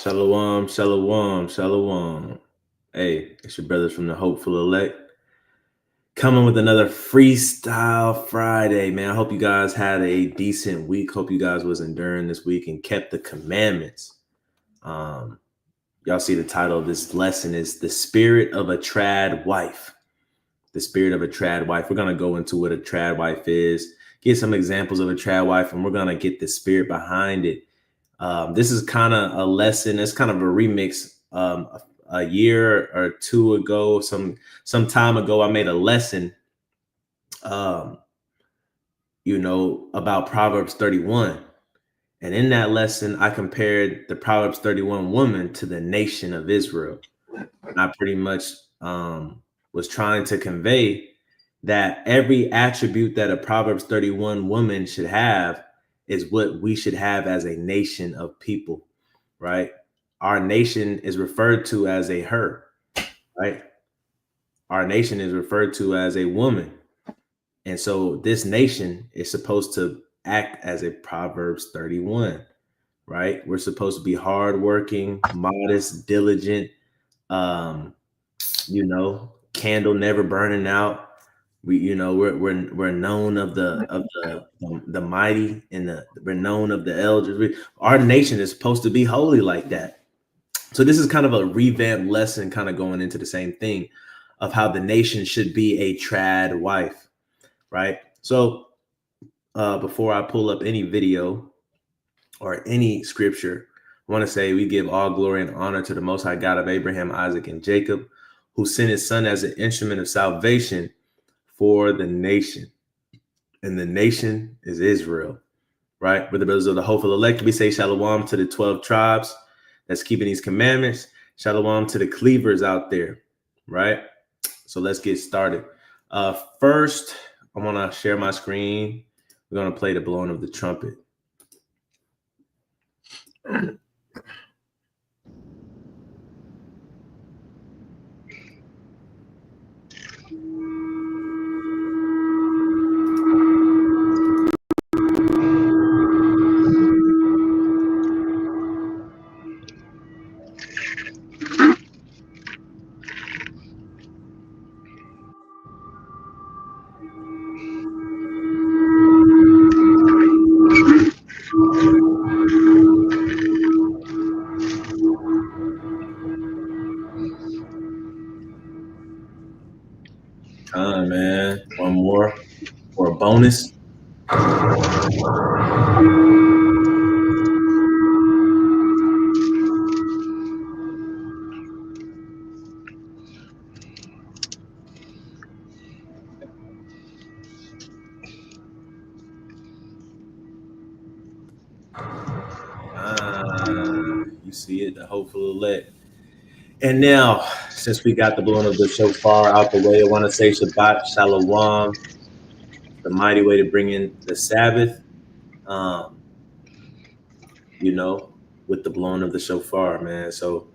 Shalom, shalom, shalom. Hey, it's your brothers from the Hopeful Elect coming with another Freestyle Friday, man. I hope you guys had a decent week. Hope you guys was enduring this week and kept the commandments. Y'all see the title of this lesson is The Spirit of a Trad Wife. The Spirit of a Trad Wife. We're going to go into what a trad wife is, get some examples of a trad wife, and we're going to get the spirit behind it. This is kind of a lesson. It's kind of a remix. A year or two ago, some time ago, I made a lesson, about Proverbs 31. And in that lesson, I compared the Proverbs 31 woman to the nation of Israel. And I pretty much was trying to convey that every attribute that a Proverbs 31 woman should have is what we should have as a nation of people, right? Our nation is referred to as a her, right? Our nation is referred to as a woman. And so this nation is supposed to act as a Proverbs 31, right? We're supposed to be hardworking, modest, diligent, candle never burning out. We're known of the mighty, and we're known of the elders. Our nation is supposed to be holy like that. So this is kind of a revamped lesson, kind of going into the same thing of how the nation should be a trad wife, right? So before I pull up any video or any scripture, I want to say we give all glory and honor to the Most High God of Abraham, Isaac, and Jacob, who sent his son as an instrument of salvation for the nation. And the nation is Israel, right? With the brothers of the Hopeful Elect, we say shalom to the 12 tribes that's keeping these commandments. Shalom to the cleavers out there, right? So let's get started. First, I want to share my screen. We're going to play the blowing of the trumpet. Man, one more for a bonus. You see it, the Hopeful Elect. And now, since we got the blowing of the shofar out the way, I want to say Shabbat Shalom, the mighty way to bring in the Sabbath, with the blowing of the shofar, man. So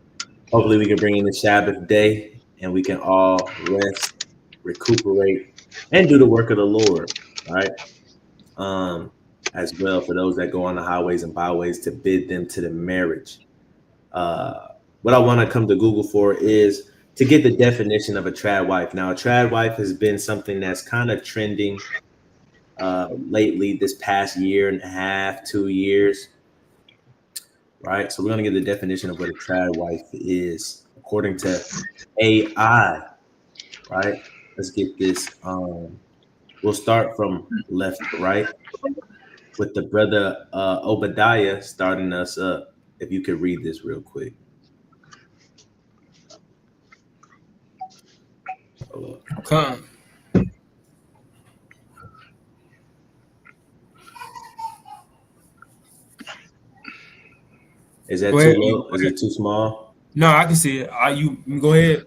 hopefully we can bring in the Sabbath day and we can all rest, recuperate, and do the work of the Lord, right? As well, for those that go on the highways and byways, to bid them to the marriage. What I want to come to Google for is to get the definition of a trad wife. Now, a trad wife has been something that's kind of trending lately, this past year and a half, 2 years, right? So we're going to get the definition of what a trad wife is according to AI, right? Let's get this. We'll start from left to right with the brother Obadiah starting us up. If you could read this real quick. Come. Is that too low? Is it too small? No, I can see it. You go ahead.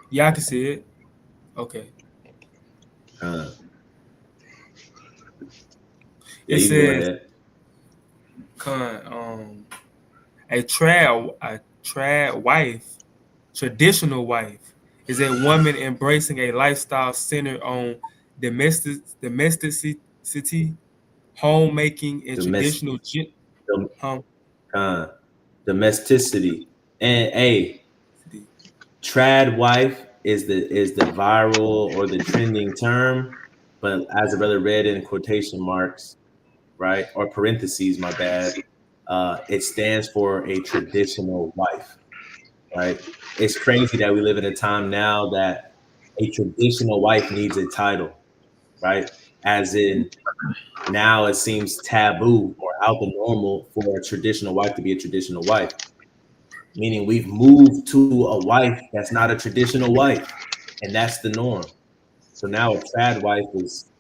Yeah, I can see it. Okay. It says, a trad wife, traditional wife, is a woman embracing a lifestyle centered on domesticity, homemaking, and traditional Con, domesticity, and a trad wife is the viral or the trending term, but as a brother read in quotation marks, right, or parentheses, my bad, it stands for a traditional wife, right? It's crazy that we live in a time now that a traditional wife needs a title, right? As in, now it seems taboo or out the normal for a traditional wife to be a traditional wife, meaning we've moved to a wife that's not a traditional wife, and that's the norm. So now a trad wife is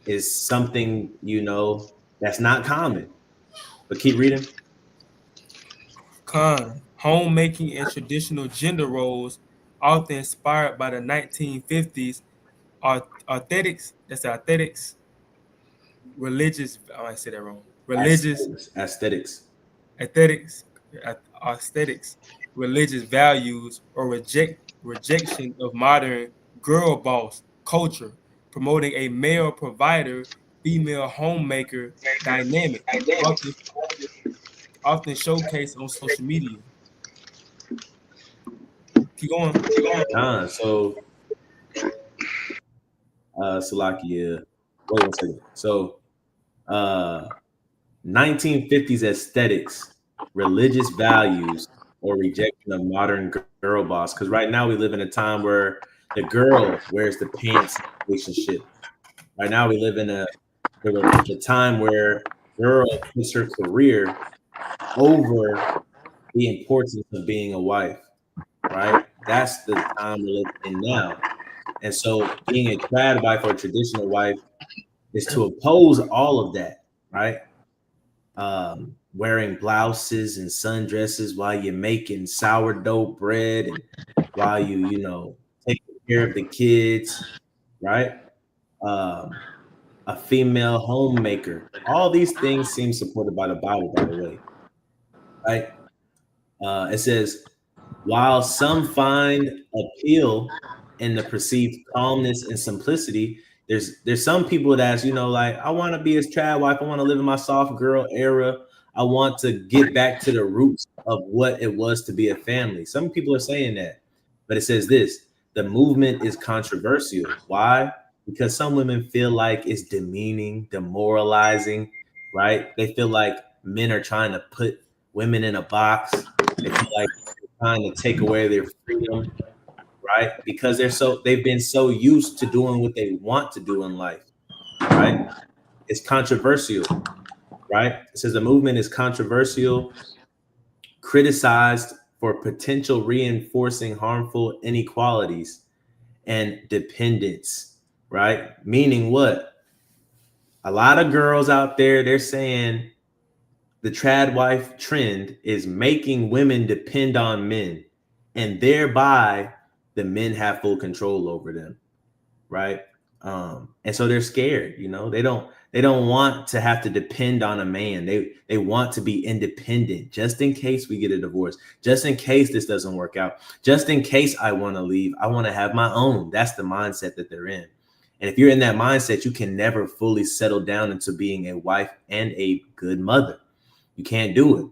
is something, that's not common. But keep reading. Con, homemaking and traditional gender roles, often inspired by the 1950s aesthetics. That's the aesthetics, religious. Oh, I said that wrong. Religious Aesthetics. aesthetics, aesthetics, religious values, or rejection of modern girl boss culture, promoting a male provider, female homemaker dynamic, often often showcased on social media. Keep going. So Salakia. Wait one second. So uh 1950s aesthetics, religious values, or rejection of modern girl boss. Because right now we live in a time where the girl wears the pants in a relationship. Right now we live in the time where girl puts her career over the importance of being a wife, right? That's the time we're living in now. And so being a trad wife or a traditional wife is to oppose all of that, right? Wearing blouses and sundresses while you're making sourdough bread and while taking care of the kids, right? Um, a female homemaker. All these things seem supported by the Bible, by the way, right? It says, while some find appeal in the perceived calmness and simplicity, there's some people that's like, I want to be a trad wife. I want to live in my soft girl era. I want to get back to the roots of what it was to be a family. Some people are saying that, but it says this: the movement is controversial. Why? Because some women feel like it's demeaning, demoralizing, right? They feel like men are trying to put women in a box. They feel like trying to take away their freedom, right? Because they've been so used to doing what they want to do in life, right? It's controversial, right? It says the movement is controversial, criticized for potential reinforcing harmful inequalities and dependence, right? Meaning what? A lot of girls out there, they're saying the trad wife trend is making women depend on men, and thereby the men have full control over them, right? And so they're scared. They don't want to have to depend on a man. They want to be independent, just in case we get a divorce, just in case this doesn't work out, just in case I want to leave. I want to have my own. That's the mindset that they're in. And if you're in that mindset, you can never fully settle down into being a wife and a good mother. You can't do it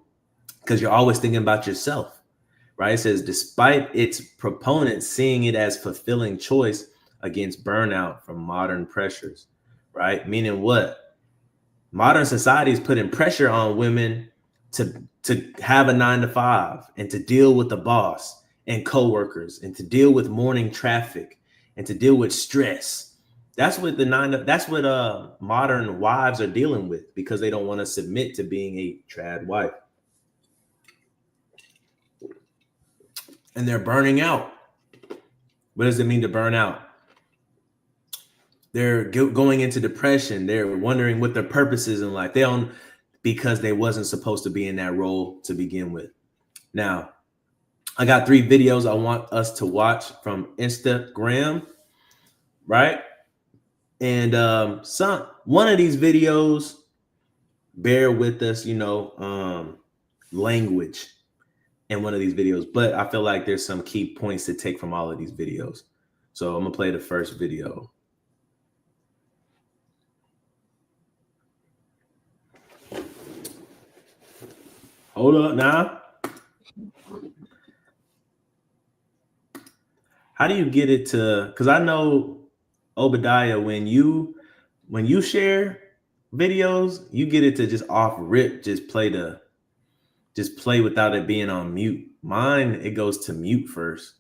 because you're always thinking about yourself, right? It says, despite its proponents seeing it as fulfilling choice against burnout from modern pressures, right? Meaning what? Modern society is putting pressure on women to have a 9 to 5 and to deal with the boss and coworkers and to deal with morning traffic and to deal with stress. That's what modern wives are dealing with because they don't want to submit to being a trad wife. And they're burning out. What does it mean to burn out? They're going into depression. They're wondering what their purpose is in life. They don't, because they wasn't supposed to be in that role to begin with. Now, I got 3 videos I want us to watch from Instagram, right? And one of these videos, bear with us, language in one of these videos, but I feel like there's some key points to take from all of these videos. So I'm gonna play the first video. Hold up now. How do you get it to? Because I know Obadiah, when you share videos, you get it to just off rip, just play without it being on mute. Mine, it goes to mute first.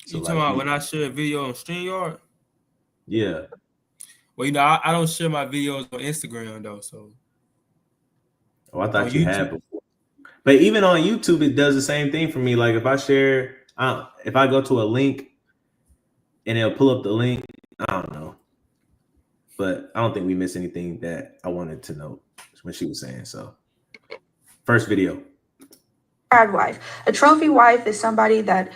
So You talking like about you, when I share a video on StreamYard? yeah. Well, I don't share my videos on Instagram though. So Oh, I on thought you had YouTube, before. But even on YouTube, it does the same thing for me. Like if I share, if I go to a link and it'll pull up the link, I don't know. But I don't think we missed anything that I wanted to know when she was saying. So first video. Trad wife. A trophy wife is somebody that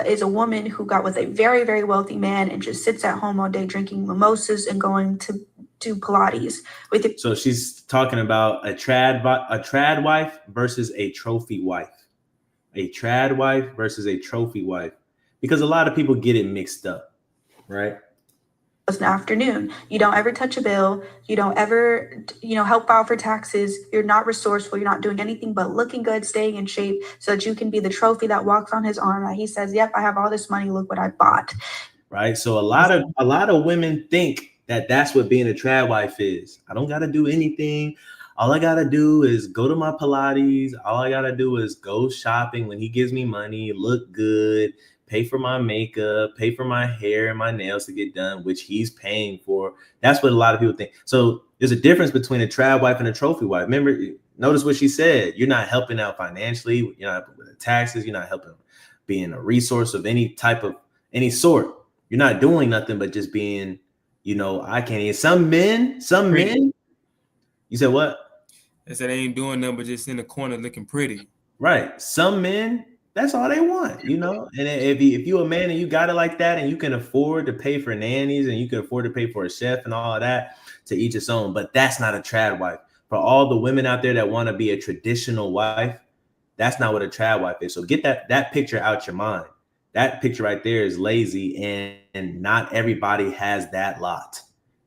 is a woman who got with a very, very wealthy man and just sits at home all day drinking mimosas and going to do Pilates with it. So she's talking about a trad wife versus a trophy wife. A trad wife versus a trophy wife. Because a lot of people get it mixed up, right? An afternoon. You don't ever touch a bill. You don't ever, help file for taxes. You're not resourceful. You're not doing anything but looking good, staying in shape so that you can be the trophy that walks on his arm. That he says, yep, I have all this money. Look what I bought. Right. So a lot of women think that that's what being a trad wife is. I don't got to do anything. All I got to do is go to my Pilates. All I got to do is go shopping when he gives me money, look good, pay for my makeup, pay for my hair and my nails to get done, which he's paying for. That's what a lot of people think. So there's a difference between a trad wife and a trophy wife. Remember, notice what she said. You're not helping out financially. You're not helping with the taxes. You're not helping being a resource of any sort. You're not doing nothing but just being, I can't even. Some men. You said what? I said they ain't doing nothing but just in the corner looking pretty. Right. Some men, that's all they want, And if you a man and you got it like that, and you can afford to pay for nannies and you can afford to pay for a chef and all of that, to each its own. But that's not a trad wife. For all the women out there that want to be a traditional wife, that's not what a trad wife is. So get that picture out your mind. That picture right there is lazy, and not everybody has that lot.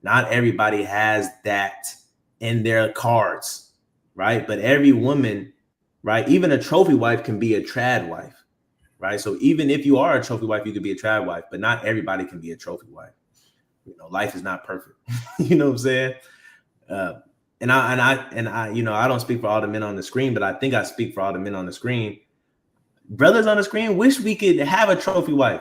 Not everybody has that in their cards, right? But every woman, right? Even a trophy wife can be a trad wife, right? So even if you are a trophy wife, you could be a trad wife, but not everybody can be a trophy wife. Life is not perfect. You know what I'm saying? Uh, I don't speak for all the men on the screen, but I think I speak for all the men on the screen. Brothers on the screen wish we could have a trophy wife,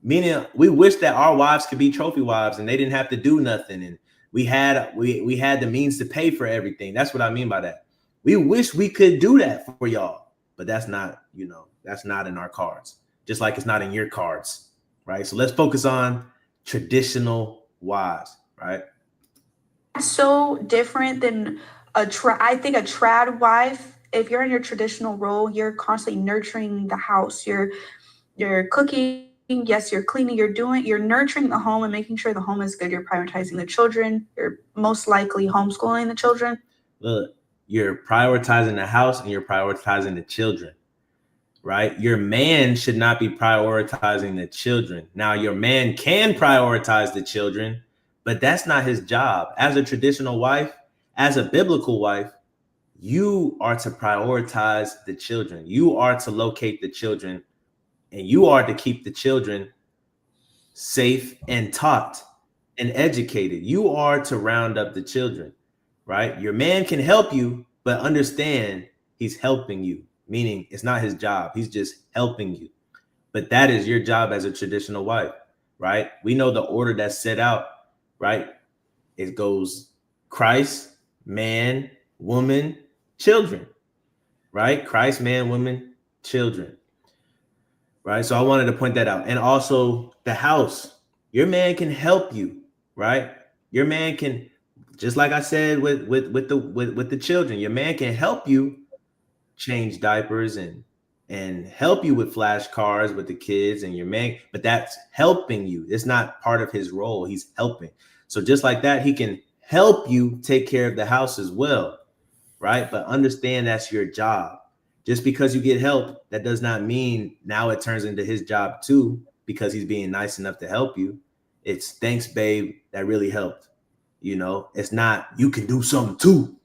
meaning we wish that our wives could be trophy wives and they didn't have to do nothing, and we had the means to pay for everything. That's what I mean by that. We wish we could do that for y'all, but that's not in our cards, just like it's not in your cards, right? So let's focus on traditional wives, right? So different than I think a trad wife, if you're in your traditional role, you're constantly nurturing the house. You're cooking, yes, you're cleaning, you're nurturing the home and making sure the home is good. You're prioritizing the children. You're most likely homeschooling the children. Look, you're prioritizing the house and you're prioritizing the children, right? Your man should not be prioritizing the children. Now, your man can prioritize the children, but that's not his job. As a traditional wife, as a biblical wife, you are to prioritize the children. You are to locate the children, and you are to keep the children safe and taught and educated. You are to round up the children, right? Your man can help you, but understand he's helping you, meaning it's not his job. He's just helping you. But that is your job as a traditional wife, right? We know the order that's set out, right? It goes Christ, man, woman, children, right? Christ, man, woman, children, right? So I wanted to point that out. And also the house, your man can help you, right? Your man can, just like I said with the children, your man can help you change diapers and help you with flashcards with the kids and your man, but that's helping you. It's not part of his role. He's helping. So just like that, he can help you take care of the house as well, right? But understand that's your job. Just because you get help, that does not mean now it turns into his job too, because he's being nice enough to help you. It's thanks, babe, that really helped. It's not you can do something too.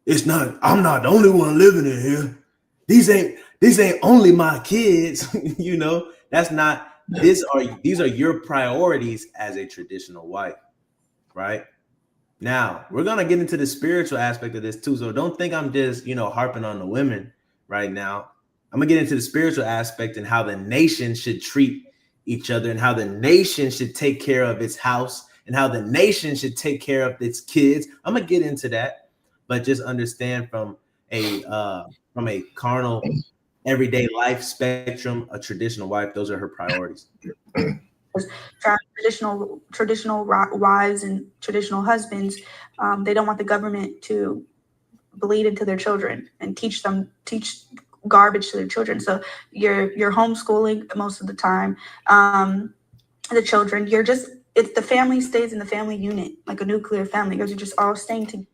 It's not I'm not the only one living in here. these ain't only my kids. You know, that's not these are your priorities as a traditional wife, right? Now we're gonna get into the spiritual aspect of this too. So don't think I'm just, harping on the women right now. I'm gonna get into the spiritual aspect and how the nation should treat each other and how the nation should take care of its house and how the nation should take care of its kids. I'm gonna get into that, but just understand from a carnal everyday life spectrum, a traditional wife, those are her priorities. Traditional wives and traditional husbands, they don't want the government to bleed into their children and teach garbage to their children. So you're homeschooling most of the time. The children, it's the family stays in the family unit like a nuclear family because you're just all staying together.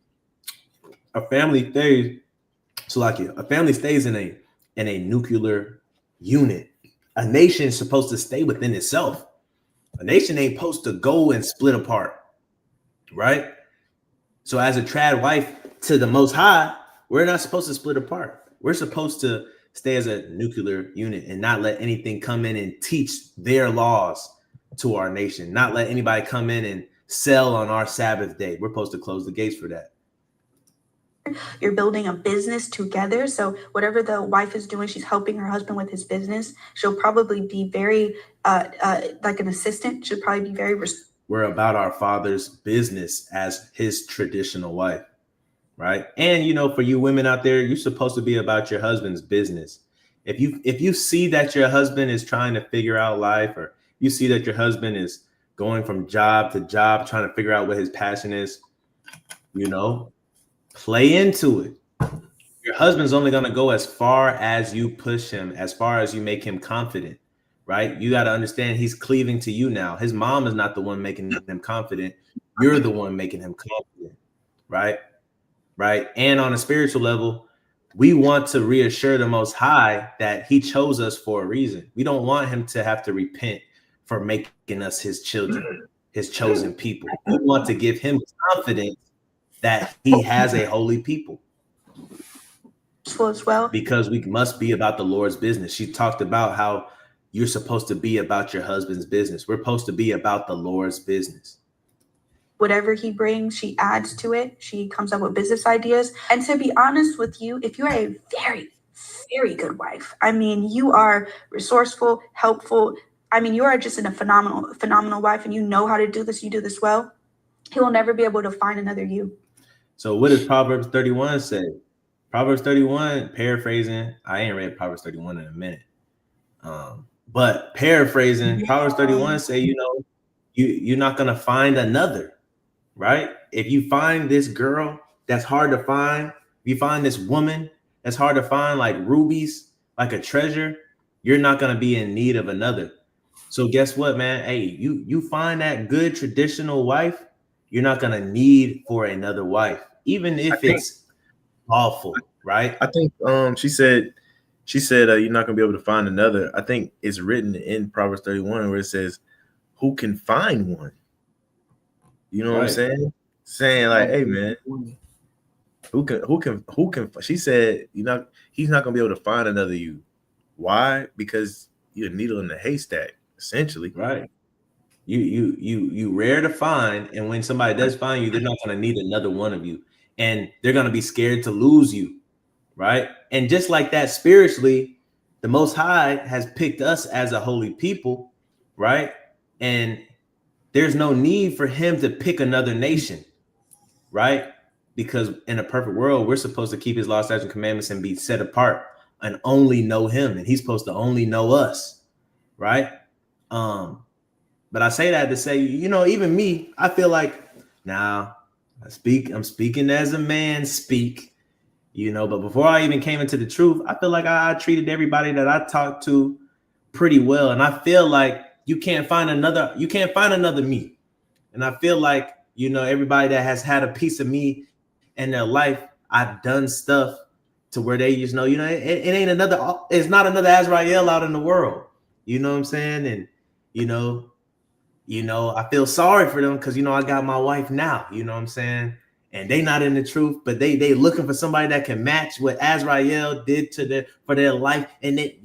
A family stays, a family stays in a nuclear unit. A nation is supposed to stay within itself. A nation ain't supposed to go and split apart, right? So as a trad wife to the Most High, we're not supposed to split apart. We're supposed to stay as a nuclear unit and not let anything come in and teach their laws to our nation, not let anybody come in and sell on our Sabbath day. We're supposed to close the gates for that. You're building a business together. So whatever the wife is doing, she's helping her husband with his business. She'll probably be very like an assistant. She'll probably be very. We're about our Father's business as his traditional wife, right? And for you women out there, you're supposed to be about your husband's business. If you see that your husband is trying to figure out life, or you see that your husband is going from job to job trying to figure out what his passion is, play into it. Your husband's only going to go as far as you push him, as far as you make him confident, right? You got to understand he's cleaving to you now. His mom is not the one making him confident. You're the one making him confident, right? Right. And on a spiritual level, we want to reassure the Most High that he chose us for a reason. We don't want him to have to repent for making us his children, his chosen people. We want to give him confidence that he has a holy people. As well, because we must be about the Lord's business. She talked about how you're supposed to be about your husband's business. We're supposed to be about the Lord's business. Whatever he brings, she adds to it. She comes up with business ideas. And to be honest with you, if you're a very, very good wife, I mean, you are resourceful, helpful. I mean, you are just a phenomenal wife, and you know how to do this. You do this well. He will never be able to find another you. So what does Proverbs 31 say? Proverbs 31, paraphrasing. I ain't read Proverbs 31 in a minute. But paraphrasing, Proverbs 31 say, you're not going to find another, right? If you find this girl that's hard to find, if you find this woman that's hard to find like rubies, like a treasure, you're not going to be in need of another. So guess what, man? Hey, you find that good traditional wife, you're not going to need for another wife, even if it's lawful, right? I think she said you're not gonna be able to find another. I think it's written in Proverbs 31 where it says, "Who can find one?" You know what I'm saying? Saying like, "Hey man, who can?" She said, he's not gonna be able to find another you. Why? Because you're a needle in the haystack, essentially. Right. You rare to find, and when somebody does find you, they're not gonna need another one of you. And they're going to be scared to lose you, right? And just like that, spiritually, the Most High has picked us as a holy people, right? And there's no need for him to pick another nation, right? Because in a perfect world, we're supposed to keep his law, statutes, and commandments and be set apart and only know him. And he's supposed to only know us, right? But I say that to say, even me, I feel like now, I'm speaking as a man speak, but before I even came into the truth, I feel like I treated everybody that I talked to pretty well. And I feel like you can't find another me. And I feel like, everybody that has had a piece of me in their life, I've done stuff to where they just know, it ain't it's not another Azrael out in the world. You know what I'm saying? And, I feel sorry for them because, I got my wife now, you know what I'm saying? and they not in the truth, but they looking for somebody that can match what Azrael did for their life, and they,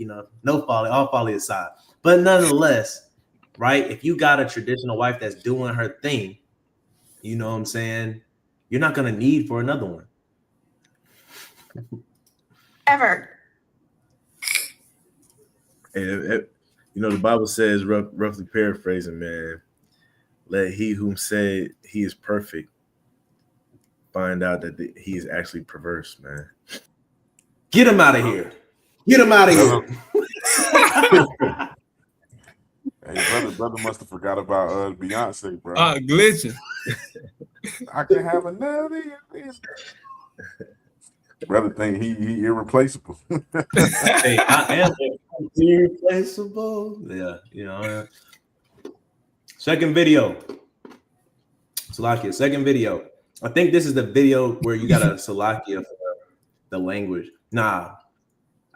no folly, all folly aside. But nonetheless, right? If you got a traditional wife that's doing her thing, you know what I'm saying? You're not gonna need for another one. Ever. And the Bible says, roughly paraphrasing, man, let he whom said he is perfect find out that he is actually perverse, man. Get him out of here. Get him out of here. Hey, brother must have forgot about Beyonce, bro. Glitching. I can have another. Brother think he irreplaceable. Hey, I am irreplaceable. Yeah, Second video. Salakia, second video. I think this is the video where you got a Salakia for the language. Nah,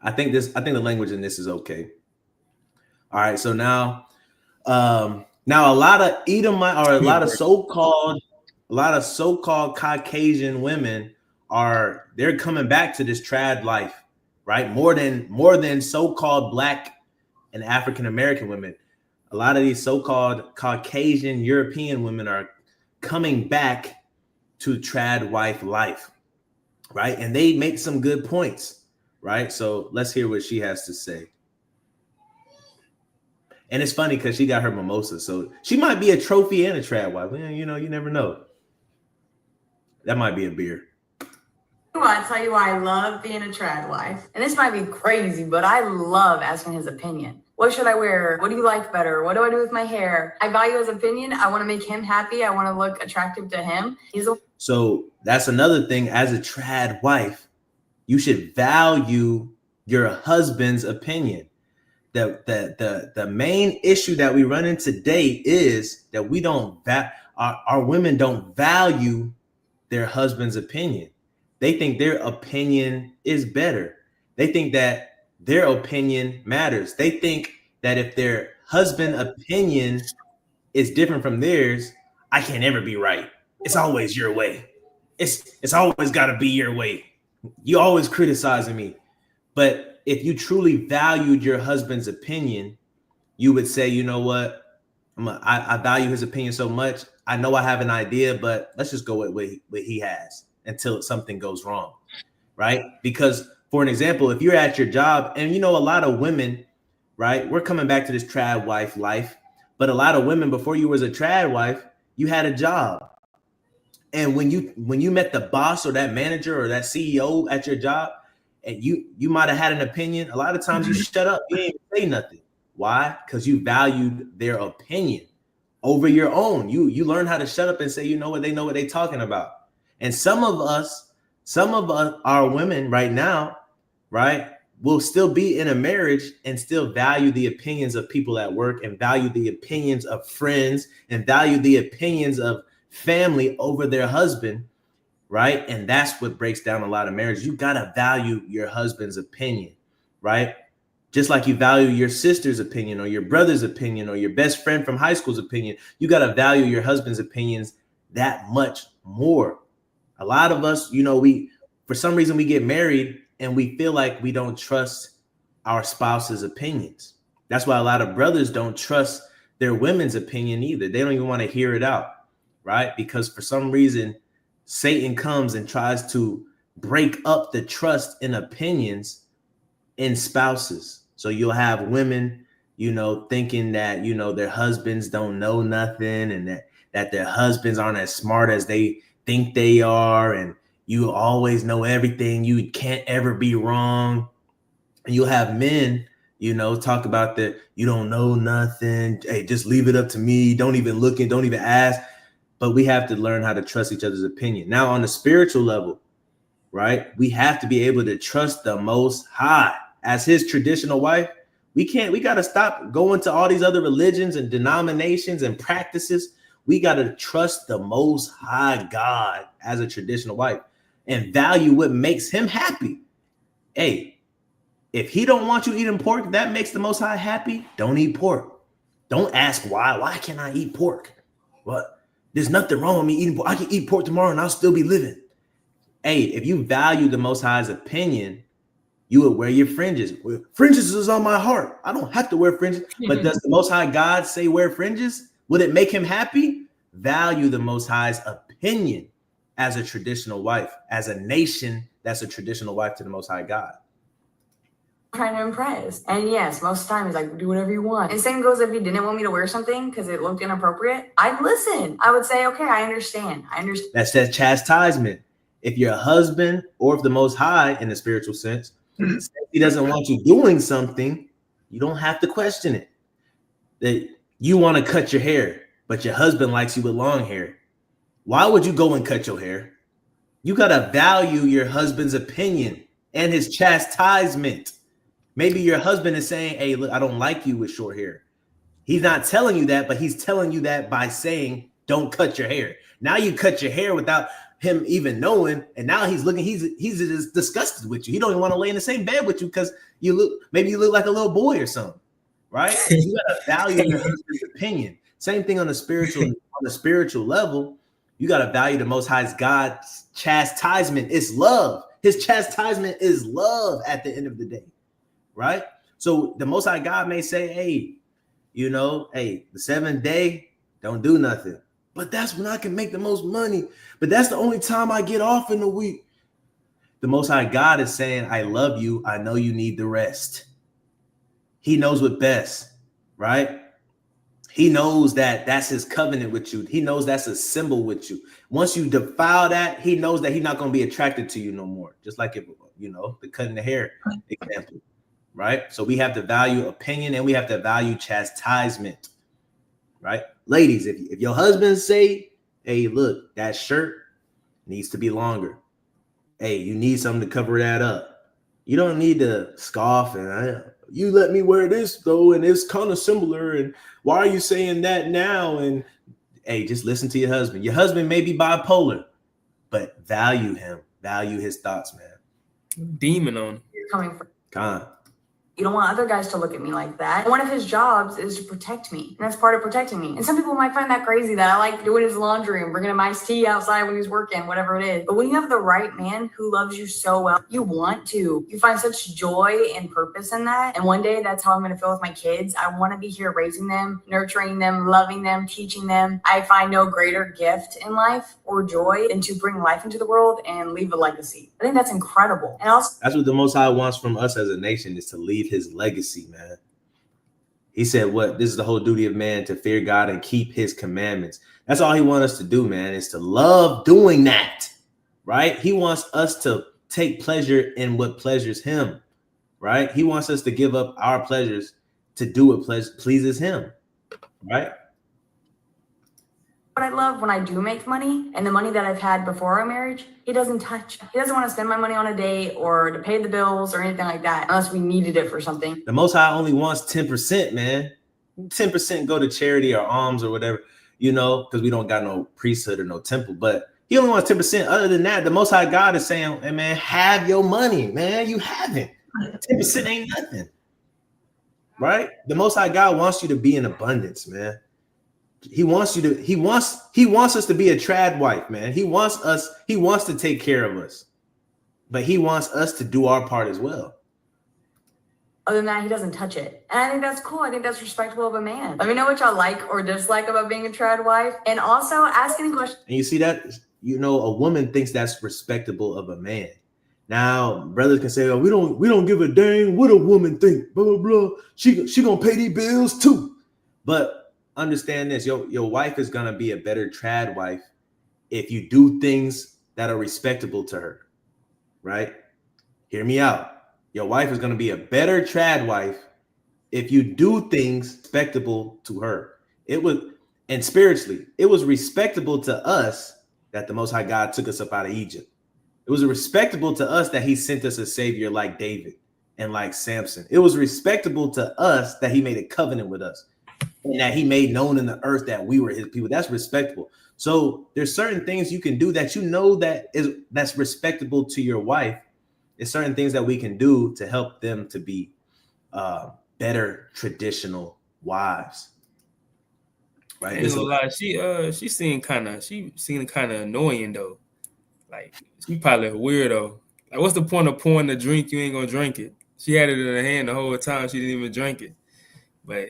I think the language in this is okay. All right, so now a lot of Edomite or a lot of so-called Caucasian women they're coming back to this trad life, right? More than so-called Black and African American women. A lot of these so-called Caucasian European women are coming back to trad wife life, right? And they make some good points, right? So let's hear what she has to say. And it's funny because she got her mimosa, so she might be a trophy and a trad wife. You never know. That might be a beer. I tell you why I love being a trad wife. And this might be crazy, but I love asking his opinion. What should I wear? What do you like better? What do I do with my hair? I value his opinion. I want to make him happy. I want to look attractive to him. So that's another thing. As a trad wife, you should value your husband's opinion. The main issue that we run into today is that we don't our women don't value their husband's opinion. They think their opinion is better. They think that their opinion matters. They think that if their husband opinion is different from theirs, I can't ever be right. It's always your way. It's always got to be your way. You always criticizing me. But if you truly valued your husband's opinion, you would say, you know what? I value his opinion so much. I know I have an idea, but let's just go with what he has until something goes wrong, right? Because, for an example, if you're at your job, and a lot of women, right? We're coming back to this trad wife life, but a lot of women, before you was a trad wife, you had a job. And when you met the boss or that manager or that CEO at your job, and you might have had an opinion, a lot of times you shut up. You ain't say nothing. Why? Because you valued their opinion over your own. You learn how to shut up and say, you know what, they know what they're talking about. And some of us, our women right now, right, will still be in a marriage and still value the opinions of people at work and value the opinions of friends and value the opinions of family over their husband, right? And that's what breaks down a lot of marriages. You got to value your husband's opinion, right? Just like you value your sister's opinion or your brother's opinion or your best friend from high school's opinion. You got to value your husband's opinions that much more. A lot of us, for some reason we get married and we feel like we don't trust our spouse's opinions. That's why a lot of brothers don't trust their women's opinion either. They don't even want to hear it out, right? Because for some reason, Satan comes and tries to break up the trust in opinions in spouses. So you'll have women, thinking that, their husbands don't know nothing and that their husbands aren't as smart as they think they are. And you always know everything. You can't ever be wrong. And you'll have men, talk about that. You don't know nothing. Hey, just leave it up to me. Don't even look and don't even ask. But we have to learn how to trust each other's opinion. Now, on the spiritual level, right, we have to be able to trust the Most High. As his traditional wife, we got to stop going to all these other religions and denominations and practices. We got to trust the Most High God as a traditional wife and value what makes him happy. Hey, if he don't want you eating pork, that makes the Most High happy. Don't eat pork. Don't ask why. Why can't I eat pork? What? There's nothing wrong with me eating pork. I can eat pork tomorrow and I'll still be living. Hey, if you value the Most High's opinion, you would wear your fringes. Fringes is on my heart. I don't have to wear fringes. But does the Most High God say wear fringes? Would it make him happy? Value the Most High's opinion as a traditional wife, as a nation that's a traditional wife to the Most High God. Trying to impress. And yes, most of the time he's like, do whatever you want. And same goes if he didn't want me to wear something because it looked inappropriate, I'd listen. I would say, okay, I understand. That's that chastisement. If your husband, or if the Most High in the spiritual sense, he doesn't want you doing something, you don't have to question it. That you want to cut your hair, but your husband likes you with long hair. Why would you go and cut your hair? You got to value your husband's opinion and his chastisement. Maybe your husband is saying, hey, look, I don't like you with short hair. He's not telling you that, but he's telling you that by saying, don't cut your hair. Now you cut your hair without him even knowing, and now he's just disgusted with you. He don't even want to lay in the same bed with you because maybe you look like a little boy or something, right? You gotta value your husband's opinion. Same thing on the spiritual level. You gotta value the Most High God's chastisement. It's love. His chastisement is love at the end of the day, right? So the Most High God may say, hey, the seventh day, don't do nothing. But that's when I can make the most money. But that's the only time I get off in the week. The Most High God is saying, I love you. I know you need the rest. He knows what best, right? He knows that that's his covenant with you. He knows that's a symbol with you. Once you defile that, he knows that he's not going to be attracted to you no more. Just like, the cutting the hair example, right? So we have to value opinion and we have to value chastisement, right? Ladies, if your husband say, hey, look, that shirt needs to be longer. Hey, you need something to cover that up. You don't need to scoff and you let me wear this though, and it's kind of similar. And why are you saying that now? And hey, just listen to your husband. Your husband may be bipolar, but value him. Value his thoughts, man. Demon on. You're coming from. Con. You don't want other guys to look at me like that. One of his jobs is to protect me. And that's part of protecting me. And some people might find that crazy that I like doing his laundry and bringing him iced tea outside when he's working, whatever it is. But when you have the right man who loves you so well, you want to. You find such joy and purpose in that. And one day that's how I'm going to feel with my kids. I want to be here raising them, nurturing them, loving them, teaching them. I find no greater gift in life or joy than to bring life into the world and leave a legacy. I think that's incredible. And also, that's what the Most High wants from us as a nation, is to leave his legacy, man. He said, this is the whole duty of man, to fear God and keep his commandments. That's all he wants us to do, man, is to love doing that, right? He wants us to take pleasure in what pleasures him, right? He wants us to give up our pleasures to do what pleases him, right? what I love when I do make money, and the money that I've had before our marriage, he doesn't touch. He doesn't want to spend my money on a date or to pay the bills or anything like that, unless we needed it for something. The Most High only wants 10%, man. 10% go to charity or alms or whatever, because we don't got no priesthood or no temple. But he only wants 10%. Other than that, the Most High God is saying, hey, man, have your money, man. You haven't. 10% ain't nothing, right? The Most High God wants you to be in abundance, man. He wants us to be a trad wife, man. He wants to take care of us, but he wants us to do our part as well. Other than that, he doesn't touch it. And I think that's cool. I think that's respectable of a man. Let me know what y'all like or dislike about being a trad wife. And also ask any questions. And you see that, a woman thinks that's respectable of a man. Now, brothers can say, oh, we don't give a dang what a woman think, blah, blah, blah. She gonna pay these bills too. But understand this, your wife is gonna be a better trad wife if you do things that are respectable to her, right? Hear me out. Your wife is gonna be a better trad wife if you do things respectable to her. And spiritually, it was respectable to us that the Most High God took us up out of Egypt. It was respectable to us that he sent us a savior like David and like Samson. It was respectable to us that he made a covenant with us and that he made known in the earth that we were his people. That's respectable. So there's certain things you can do that that's respectable to your wife. There's certain things that we can do to help them to be better traditional wives. right? I ain't gonna lie, she seemed kind of annoying though. Like she probably a weirdo. Like, what's the point of pouring the drink? You ain't gonna drink it. She had it in her hand the whole time. She didn't even drink it. But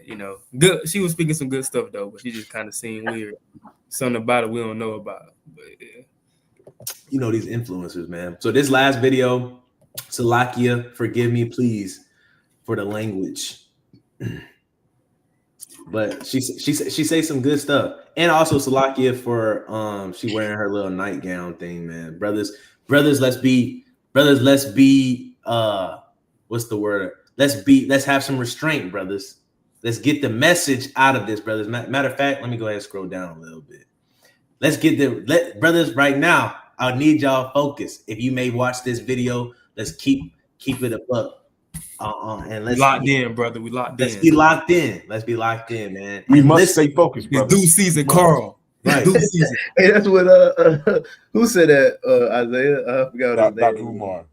good. She was speaking some good stuff though. But she just kind of seemed weird. Something about it we don't know about. But yeah. These influencers, man. So this last video, Salakia, forgive me, please, for the language. But she say some good stuff, and also Salakia for she wearing her little nightgown thing, man. Brothers, let's be what's the word? Let's have some restraint, brothers. Let's get the message out of this, brothers. Matter of fact, let me go ahead and scroll down a little bit. Let's get brothers right now. I need y'all focus. If you may watch this video, let's keep it up. And let's locked in, brother. We locked in. Let's be locked in. Let's be locked in, man. We must stay focused, brother. It's due season, Carl. Right. Due season. Hey, that's what who said that? Isaiah? I forgot his Dr. name. Umar.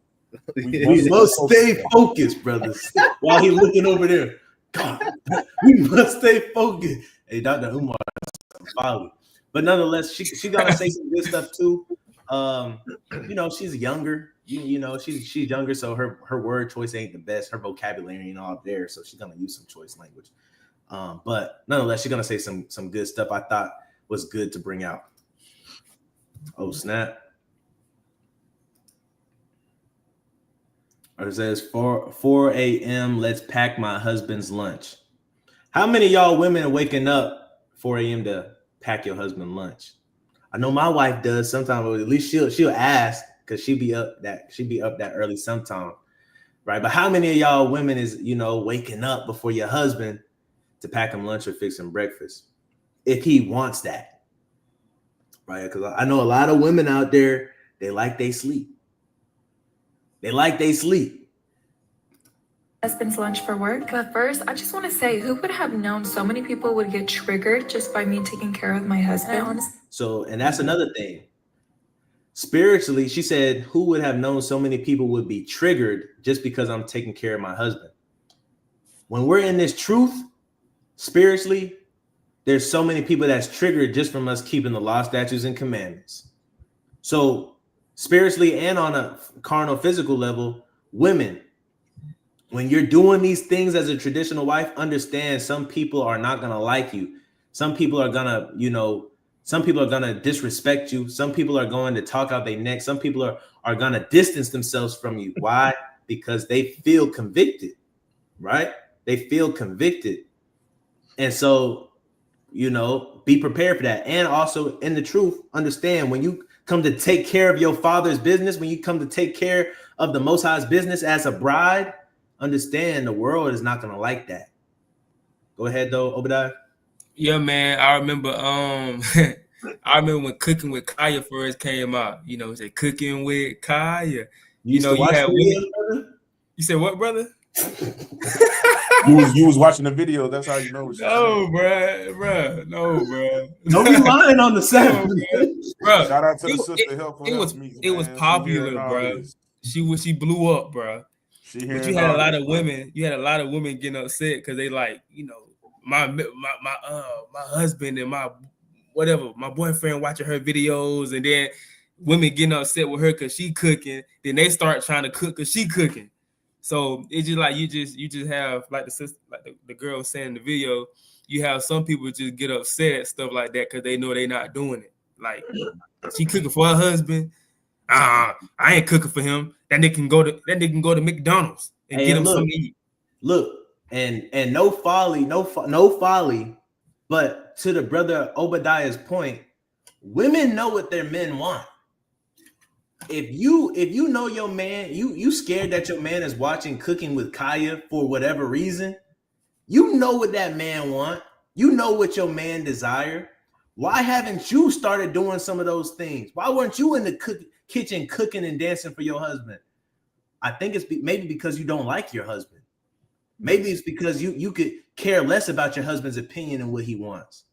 We must stay focused, brothers. While he's looking over there, God, we must stay focused. Hey, Dr. Umar, follow. But nonetheless, she gonna say some good stuff too. She's younger. She's younger, so her word choice ain't the best. Her vocabulary ain't all there, so she's gonna use some choice language. But nonetheless, she's gonna say some good stuff I thought was good to bring out. Oh snap! It says 4 a.m. Let's pack my husband's lunch. How many of y'all women are waking up 4 a.m. to pack your husband lunch? I know my wife does sometimes, but at least she'll ask because she be up that early sometime, right? But how many of y'all women is waking up before your husband to pack him lunch or fix him breakfast if he wants that, right? Because I know a lot of women out there, they like they sleep. Husband's lunch for work. But first, I just want to say, who would have known so many people would get triggered just by me taking care of my husband? So, and that's another thing. Spiritually, she said, who would have known so many people would be triggered just because I'm taking care of my husband? When we're in this truth, spiritually, there's so many people that's triggered just from us keeping the law, statutes, and commandments. So spiritually and on a carnal, physical level, women, when you're doing these things as a traditional wife, understand some people are not going to like you. Some people are going to disrespect you. Some people are going to talk out their neck. Some people are going to distance themselves from you. Why? Because they feel convicted, right? They feel convicted. And so, be prepared for that. And also in the truth, understand when you come to take care of your father's business, when you come to take care of the Most High's business as a bride, understand the world is not going to like that. Go ahead though, Obadiah. Yeah, man. I remember when Cooking with Kaya first came out. It said Cooking with Kaya. You had women. You said what, brother? You was watching the video. That's how you know. No, bro. No, bro. Don't be lying on the Sabbath, bro. Shout out to the sister helpful. It was popular, bro. She blew up, bro. But you had a lot of women. You had a lot of women getting upset because they like, my husband and my boyfriend watching her videos, and then women getting upset with her because she cooking. Then they start trying to cook because she cooking. So it's just like you just have like the sister, like the girl was saying in the video. You have some people just get upset at stuff like that because they know they're not doing it. Like she cooking for her husband. I ain't cooking for him. That nigga can go to McDonald's and get him something to eat. Look, and no folly. But to the brother Obadiah's point, women know what their men want. If you know your man, you scared that your man is watching Cooking with Kaya for whatever reason, you know what that man want. You know what your man desire. Why haven't you started doing some of those things? Why weren't you in the kitchen cooking and dancing for your husband? I think it's maybe because you don't like your husband. Maybe it's because you could care less about your husband's opinion and what he wants,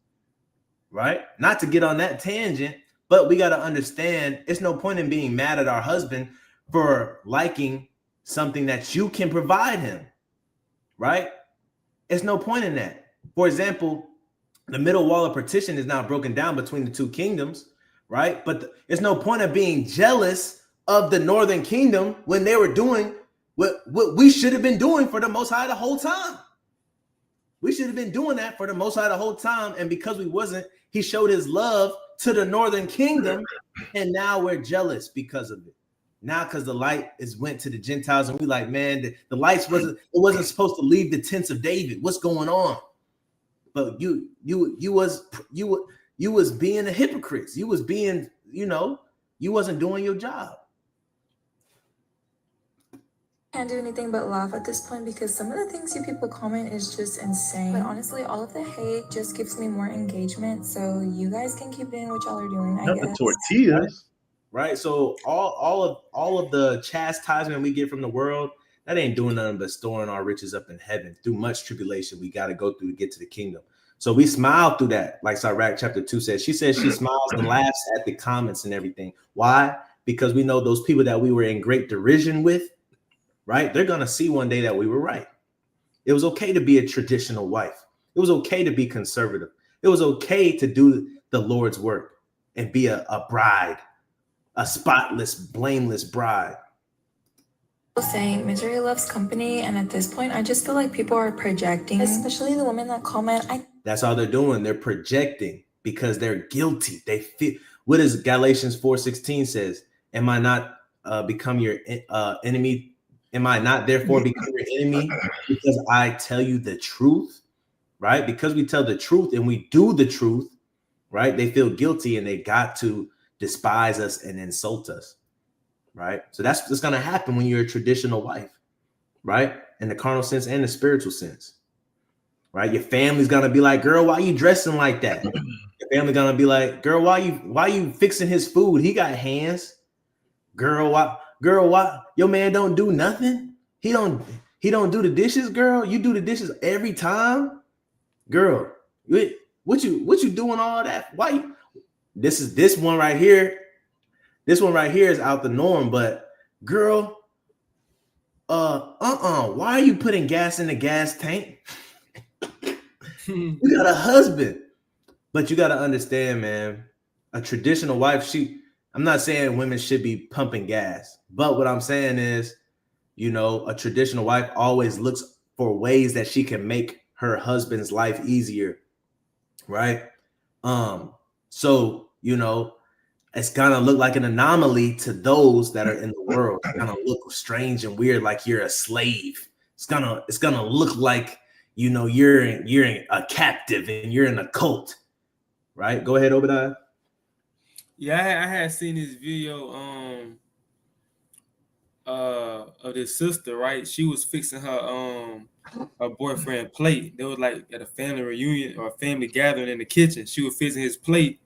right? Not to get on that tangent, but we got to understand it's no point in being mad at our husband for liking something that you can provide him, right? It's no point in that. For example, The middle wall of partition is now broken down between the two kingdoms, right? But there's no point of being jealous of the northern kingdom when they were doing what we should have been doing for the Most High the whole time. We should have been doing that for the Most High the whole time. And because we wasn't, he showed his love to the northern kingdom. And now we're jealous because of it. Now, because the light went to the Gentiles, and we like, man, the lights wasn't supposed to leave the tents of David. What's going on? But you was being a hypocrite. You was being, you wasn't doing your job. Can't do anything but laugh at this point because some of the things you people comment is just insane. But honestly, all of the hate just gives me more engagement. So you guys can keep doing what y'all are doing, I guess. The tortillas. Right. So all of the chastisement we get from the world, that ain't doing nothing but storing our riches up in heaven. Through much tribulation, we got to go through to get to the kingdom. So we smile through that, like Sirach chapter 2 says. She says she smiles and laughs at the comments and everything. Why? Because we know those people that we were in great derision with, right? They're gonna see one day that we were right. It was okay to be a traditional wife. It was okay to be conservative. It was okay to do the Lord's work and be a bride, a spotless, blameless bride. Saying misery loves company, and at this point I just feel like people are projecting, especially the women that comment. That's all they're doing. They're projecting because they're guilty. They feel, what does Galatians 4:16 says? Am I not become your enemy? Am I not therefore become your enemy because I tell you the truth? Right? Because we tell the truth and we do the truth, right? They feel guilty and they got to despise us and insult us. Right? So that's what's going to happen when you're a traditional wife, right? In the carnal sense and the spiritual sense, right? Your family's going to be like, girl, why you dressing like that? Your family going to be like, girl, why you fixing his food? He got hands. Girl, why your man don't do nothing? He don't do the dishes, girl. You do the dishes every time. Girl, what you doing all that? Why you, this one right here. This one right here is out the norm, but girl, why are you putting gas in the gas tank? You got a husband, but you got to understand, man, a traditional wife, I'm not saying women should be pumping gas, but what I'm saying is, a traditional wife always looks for ways that she can make her husband's life easier. Right. So, it's gonna look like an anomaly to those that are in the world. It's gonna look strange and weird, like you're a slave. It's gonna look like you're a captive and you're in a cult, right? Go ahead, Obadiah. Yeah, I had seen this video of this sister, right? She was fixing her boyfriend plate. They was like at a family reunion or a family gathering in the kitchen. She was fixing his plate.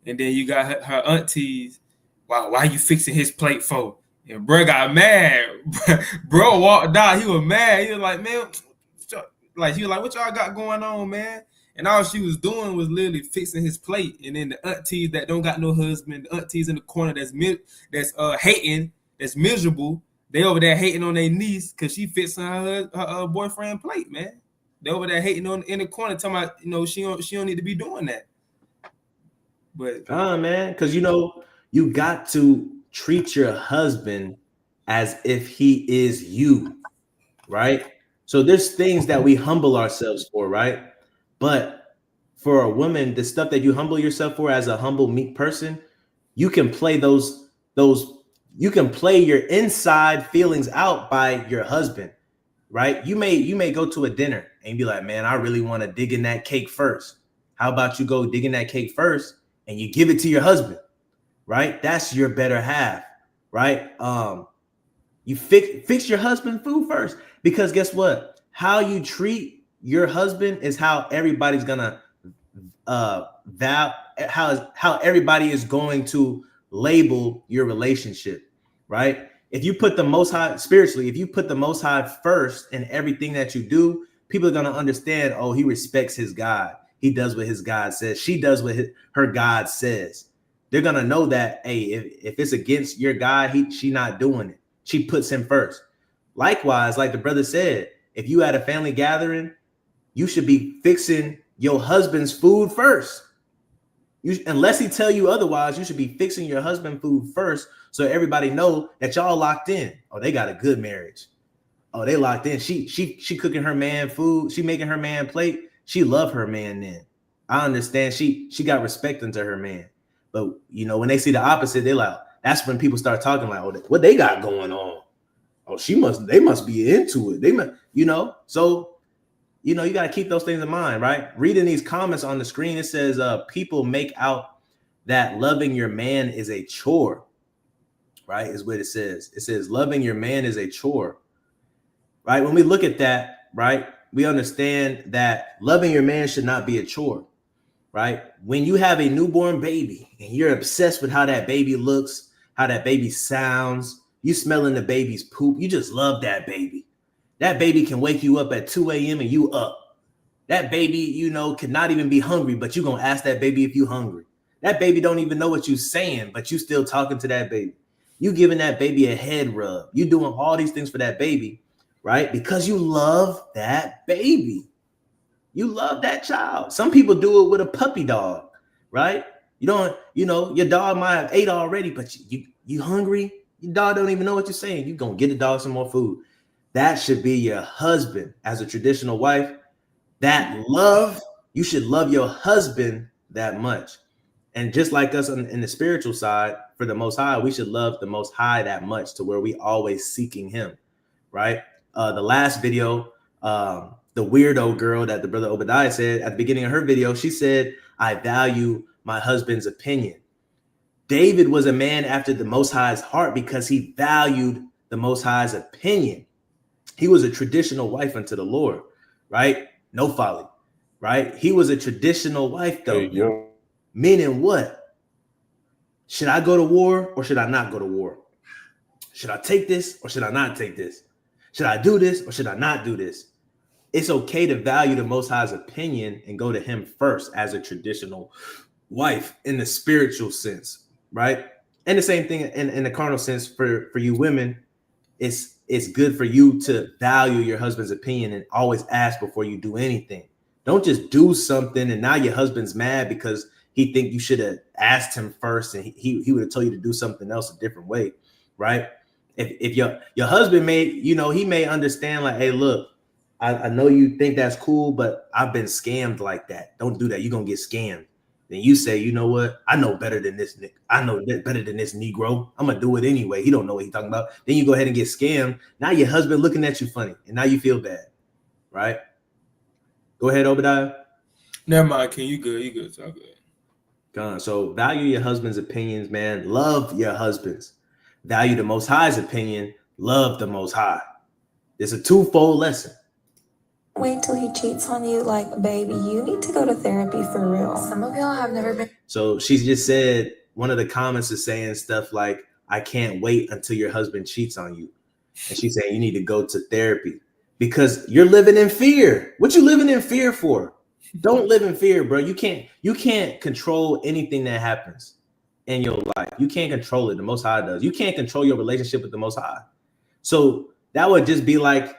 And then you got her aunties. Why you fixing his plate for? And bro got mad. Bro walked out. He was mad. He was like, man, what y'all got going on, man? And all she was doing was literally fixing his plate. And then the aunties that don't got no husband, the aunties in the corner that's hating, that's miserable, they over there hating on their niece because she fixing her boyfriend plate, man. They over there hating in the corner, talking about she don't need to be doing that. But man, because you got to treat your husband as if he is you, right? So there's things that we humble ourselves for, right? But for a woman, the stuff that you humble yourself for as a humble, meek person, you can play you can play your inside feelings out by your husband, right? You may go to a dinner and be like, man, I really want to dig in that cake first. How about you go dig in that cake first? And you give it to your husband, right? That's your better half, right? You fix your husband food first, because guess what? How you treat your husband is how everybody's gonna how everybody is going to label your relationship, right? If you put the Most High spiritually, if you put the Most High first in everything that you do, people are gonna understand. Oh, he respects his God. He does what his God says. She does what her God says. They're gonna know that, hey, if it's against your God, she not doing it. She puts him first. Likewise, like the brother said, if you had a family gathering, you should be fixing your husband's food first. Unless he tell you otherwise, you should be fixing your husband food first, so everybody know that y'all locked in. Oh, they got a good marriage. Oh, they locked in. She cooking her man food. She making her man plate. She love her man. Then I understand. She got respect into her man. But when they see the opposite, they like, that's when people start talking like, oh, what they got going on? Oh, they must be into it. They must, So you got to keep those things in mind, right? Reading these comments on the screen, it says people make out that loving your man is a chore, right? Is what it says. It says loving your man is a chore, right? When we look at that, right, we understand that loving your man should not be a chore, right? When you have a newborn baby and you're obsessed with how that baby looks, how that baby sounds, you smelling the baby's poop, you just love that baby. That baby can wake you up at 2 a.m. and you up. That baby, cannot even be hungry, but you're going to ask that baby if you hungry. That baby don't even know what you're saying, but you still talking to that baby. You giving that baby a head rub. You doing all these things for that baby, right? Because you love that baby. You love that child. Some people do it with a puppy dog, right? You don't, your dog might have ate already, but you hungry. Your dog don't even know what you're saying. You're going to get the dog some more food. That should be your husband. As a traditional wife, that love, you should love your husband that much. And just like us in the spiritual side, for the Most High, we should love the Most High that much to where we always seeking him, right? The last video, the weirdo girl that the brother Obadiah said at the beginning of her video, she said, I value my husband's opinion. David was a man after the Most High's heart because he valued the Most High's opinion. He was a traditional wife unto the Lord, right? No folly, right? He was a traditional wife, though. Hey, meaning what? Should I go to war or should I not go to war? Should I take this or should I not take this? Should I do this or should I not do this? It's okay to value the Most High's opinion and go to him first as a traditional wife in the spiritual sense, right? And the same thing in the carnal sense for you women. It's good for you to value your husband's opinion and always ask before you do anything. Don't just do something and now your husband's mad because he think you should have asked him first and he would have told you to do something else a different way, right? If your husband he may understand like, hey, look, I know you think that's cool, but I've been scammed like that. Don't do that. You're going to get scammed. Then you say, you know what? I know better than this. I know better than this Negro. I'm going to do it anyway. He don't know what he's talking about. Then you go ahead and get scammed. Now your husband looking at you funny. And now you feel bad. Right? Go ahead, Obadiah. Never mind, King. You good. You good. It's all good. Gone. So value your husband's opinions, man. Love your husbands. Value the Most High's opinion. Love the Most High. It's a twofold lesson. Wait till he cheats on you. Like, baby, you need to go to therapy for real. Some of y'all have never been. So she just said, one of the comments is saying stuff like, I can't wait until your husband cheats on you. And she's saying you need to go to therapy because you're living in fear. What you living in fear for? Don't live in fear, bro. You can't control anything that happens in your life. You can't control it. The Most High does. You can't control your relationship with the Most High. So that would just be like,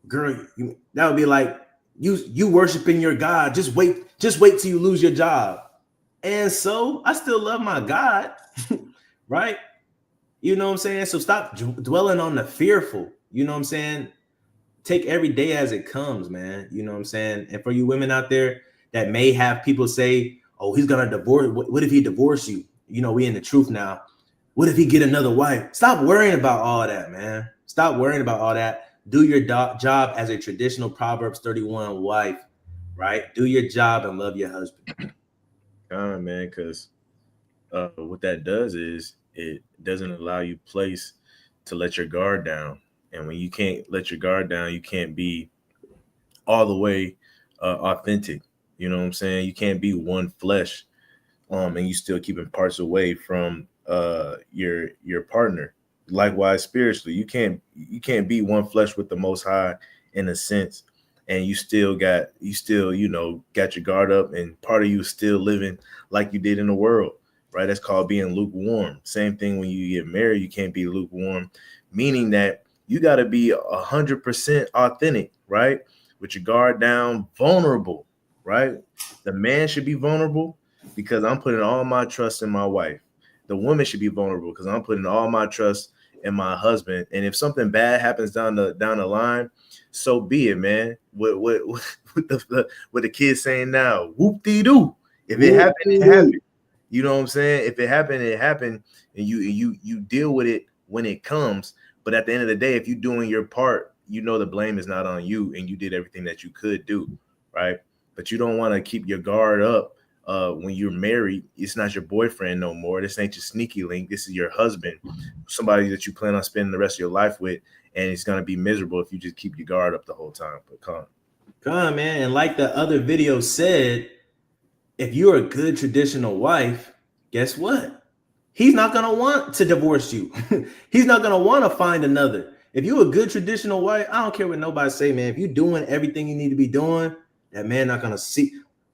girl, that would be like you worshiping your God. Just wait till you lose your job. And so I still love my God, right? You know what I'm saying? So stop dwelling on the fearful. You know what I'm saying? Take every day as it comes, man. You know what I'm saying? And for you women out there that may have people say, oh, he's gonna divorce. What if he divorce you? We in the truth now. What if he get another wife? Stop worrying about all that, man. Stop worrying about all that. Do your job as a traditional Proverbs 31 wife, right? Do your job and love your husband. Man, because what that does is it doesn't allow you place to let your guard down. And when you can't let your guard down, you can't be all the way authentic. You know what I'm saying? You can't be one flesh and you still keeping parts away from your partner. Likewise, spiritually, you can't be one flesh with the Most High in a sense, and you still got your guard up, and part of you is still living like you did in the world, right? That's called being lukewarm. Same thing when you get married, you can't be lukewarm, meaning that you got to be 100% authentic, right? With your guard down, vulnerable, right? The man should be vulnerable because I'm putting all my trust in my wife. The woman should be vulnerable because I'm putting all my trust in my husband. And if something bad happens down the line, so be it, man. What the kids saying now? Whoop dee doo. If it happened, it happened. You know what I'm saying? If it happened, it happened, and you deal with it when it comes. But at the end of the day, if you're doing your part, you know the blame is not on you, and you did everything that you could do, right? But you don't want to keep your guard up when you're married. It's not your boyfriend no more. This ain't your sneaky link. This is your husband, somebody that you plan on spending the rest of your life with, and it's gonna be miserable if you just keep your guard up the whole time. But come on, man. And like the other video said, if you're a good traditional wife, guess what? He's not gonna want to divorce you. He's not gonna want to find another. If you're a good traditional wife, I don't care what nobody say, man. If you're doing everything you need to be doing, that man not gonna seek.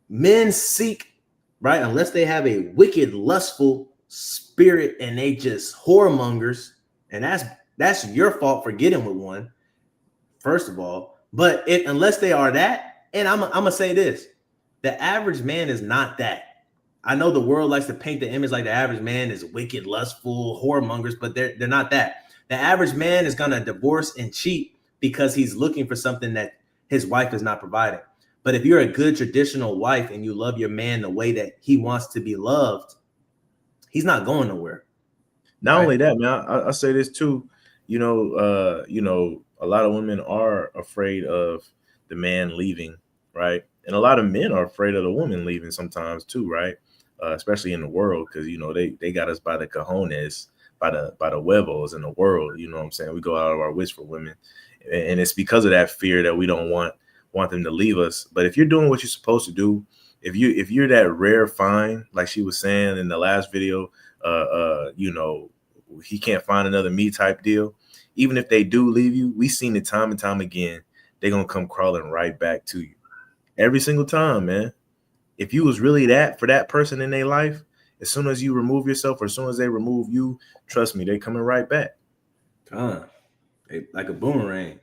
Men seek, right? Unless they have a wicked, lustful spirit and they just whoremongers, and that's your fault for getting with one, first of all. But unless they are that, and I'm gonna say this, the average man is not that. I know the world likes to paint the image like the average man is wicked, lustful, whoremongers, but they're not that. The average man is gonna divorce and cheat because he's looking for something that his wife is not providing. But if you're a good traditional wife and you love your man the way that he wants to be loved, he's not going nowhere. Not only that, man, I say this too. You know, a lot of women are afraid of the man leaving, right? And a lot of men are afraid of the woman leaving sometimes too, right? Especially in the world, because they got us by the cojones, by the huevos in the world. You know what I'm saying? We go out of our wits for women, and it's because of that fear that we don't want them to leave us. But if you're doing what you're supposed to do, if you're that rare find, like she was saying in the last video, he can't find another me type deal. Even if they do leave you, we've seen it time and time again. They're gonna come crawling right back to you every single time, man. If you was really that for that person in their life, as soon as you remove yourself or as soon as they remove you, trust me, they're coming right back. Like a boomerang.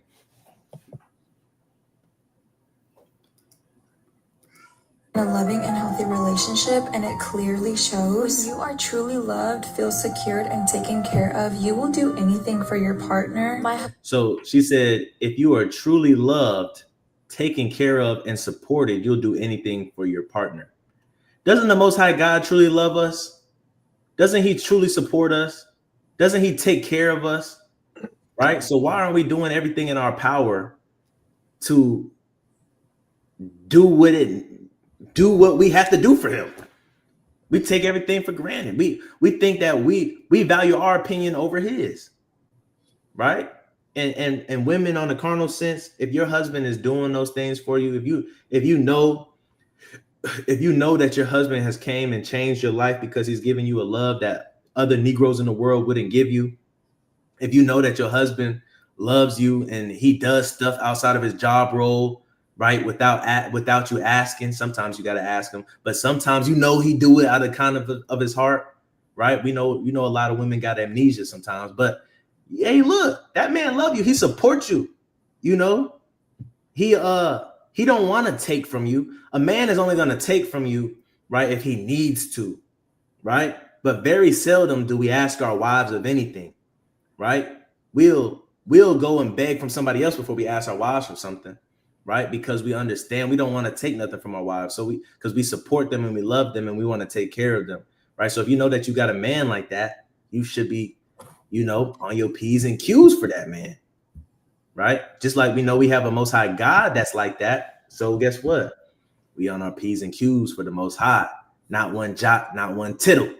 A loving and healthy relationship, and it clearly shows. When you are truly loved, feel secured, and taken care of, you will do anything for your partner. So she said, if you are truly loved, taken care of, and supported, you'll do anything for your partner. Doesn't the Most High God truly love us? Doesn't he truly support us? Doesn't he take care of us? Right? So why aren't we doing everything in our power to do what we have to do for him? We take everything for granted. We think that we value our opinion over his, right? And women on the carnal sense, if your husband is doing those things for you, if you know that your husband has came and changed your life because he's giving you a love that other Negroes in the world wouldn't give you, if you know that your husband loves you and he does stuff outside of his job role, right, without you asking. Sometimes you got to ask him, but sometimes he do it out of kind of his heart, right? We know a lot of women got amnesia sometimes, but hey, look, that man love you. He supports you. He don't want to take from you. A man is only going to take from you, right, if he needs to, right? But very seldom do we ask our wives of anything, right? We'll go and beg from somebody else before we ask our wives for something, right? Because we understand we don't want to take nothing from our wives. So because we support them and we love them and we want to take care of them, right? So if you know that you got a man like that, you should be, on your P's and Q's for that man, right? Just like we know we have a Most High God that's like that. So guess what? We on our P's and Q's for the Most High, not one jot, not one tittle.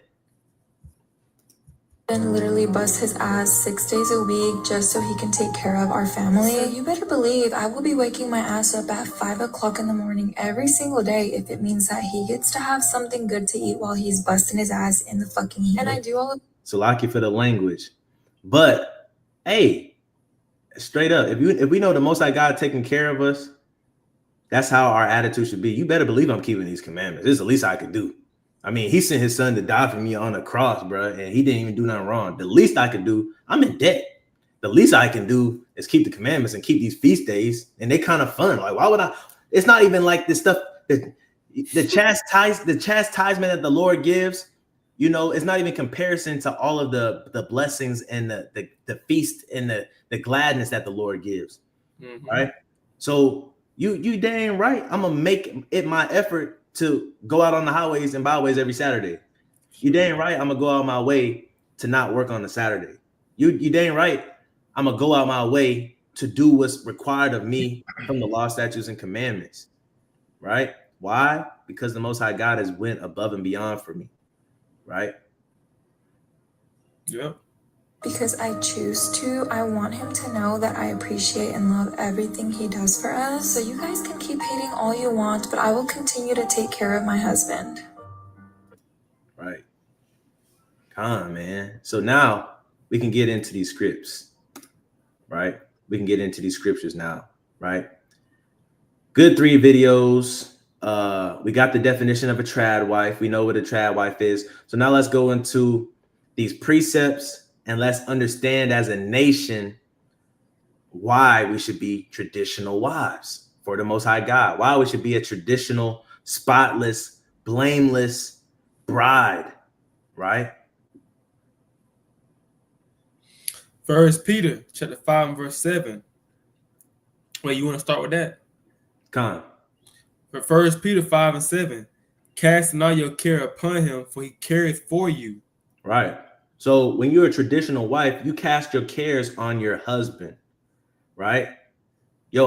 And literally bust his ass 6 days a week just so he can take care of our family. So you better believe I will be waking my ass up at 5 o'clock in the morning every single day if it means that he gets to have something good to eat while he's busting his ass in the fucking heat. And I do all of Salaki for the language. But hey, straight up, if we know the Most High God taking care of us, that's how our attitude should be. You better believe I'm keeping these commandments. This is the least I could do. I mean, he sent his son to die for me on the cross, bro, and he didn't even do nothing wrong. The least I could do, I'm in debt. The least I can do is keep the commandments and keep these feast days, and they kind of fun. Like, why would I? It's not even like this stuff the chastisement that the Lord gives, you know, it's not even comparison to all of the blessings and the feast and the gladness that the Lord gives. Right? So you dang right. I'm gonna make it my effort to go out on the highways and byways every Saturday. You dang right. I'm gonna go out my way to not work on a Saturday. You dang right. I'm gonna go out my way to do what's required of me from the law, statutes, and commandments. Right? Why? Because the Most High God has went above and beyond for me. Right? Yeah. Because I choose to. I want him to know that I appreciate and love everything he does for us. So you guys can keep hating all you want, but I will continue to take care of my husband. Right. Come on, man. So now we can get into these scripts. Right? We can get into these scriptures now. Right? Good 3 videos. We got the definition of a trad wife. We know what a trad wife is. So now let's go into these precepts and let's understand as a nation why we should be traditional wives for the Most High God. Why we should be a traditional, spotless, blameless bride, right? 1 Peter chapter 5 and verse 7. Wait, you want to start with that? Come. For 1 Peter 5 and 7, casting all your care upon him, for he careth for you. Right. So when you're a traditional wife, you cast your cares on your husband, right? You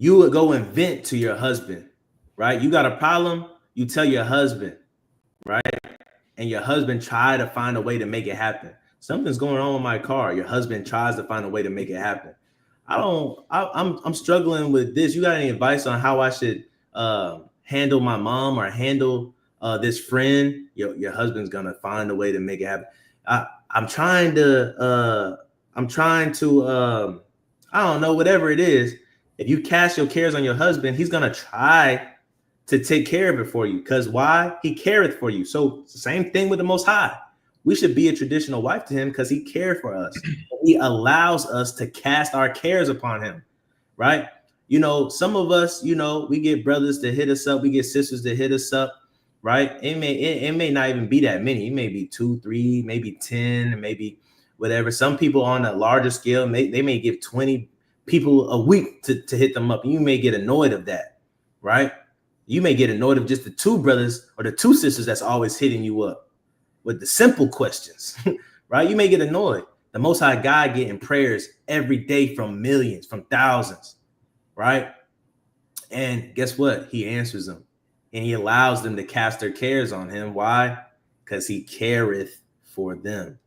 would go and vent to your husband, right? You got a problem, you tell your husband, right? And your husband try to find a way to make it happen. Something's going on with my car. Your husband tries to find a way to make it happen. I'm struggling with this. You got any advice on how I should handle my mom or handle this friend? Your husband's gonna find a way to make it happen. I'm trying to I don't know, whatever it is. If you cast your cares on your husband, he's gonna try to take care of it for you. Because why? He careth for you. So same thing with the Most High. We should be a traditional wife to him because he cared for us. He allows us to cast our cares upon him, right? You know, some of us, you know, we get brothers to hit us up, we get sisters to hit us up, right? It may not even be that many. It may be 2, 3, maybe 10, maybe whatever. Some people on a larger scale, they may give 20 people a week to hit them up. You may get annoyed of that, right? You may get annoyed of just the 2 brothers or the 2 sisters that's always hitting you up with the simple questions, right? You may get annoyed. The Most High God getting prayers every day from millions, from thousands, right? And guess what? He answers them and he allows them to cast their cares on him. Why? Because he careth for them,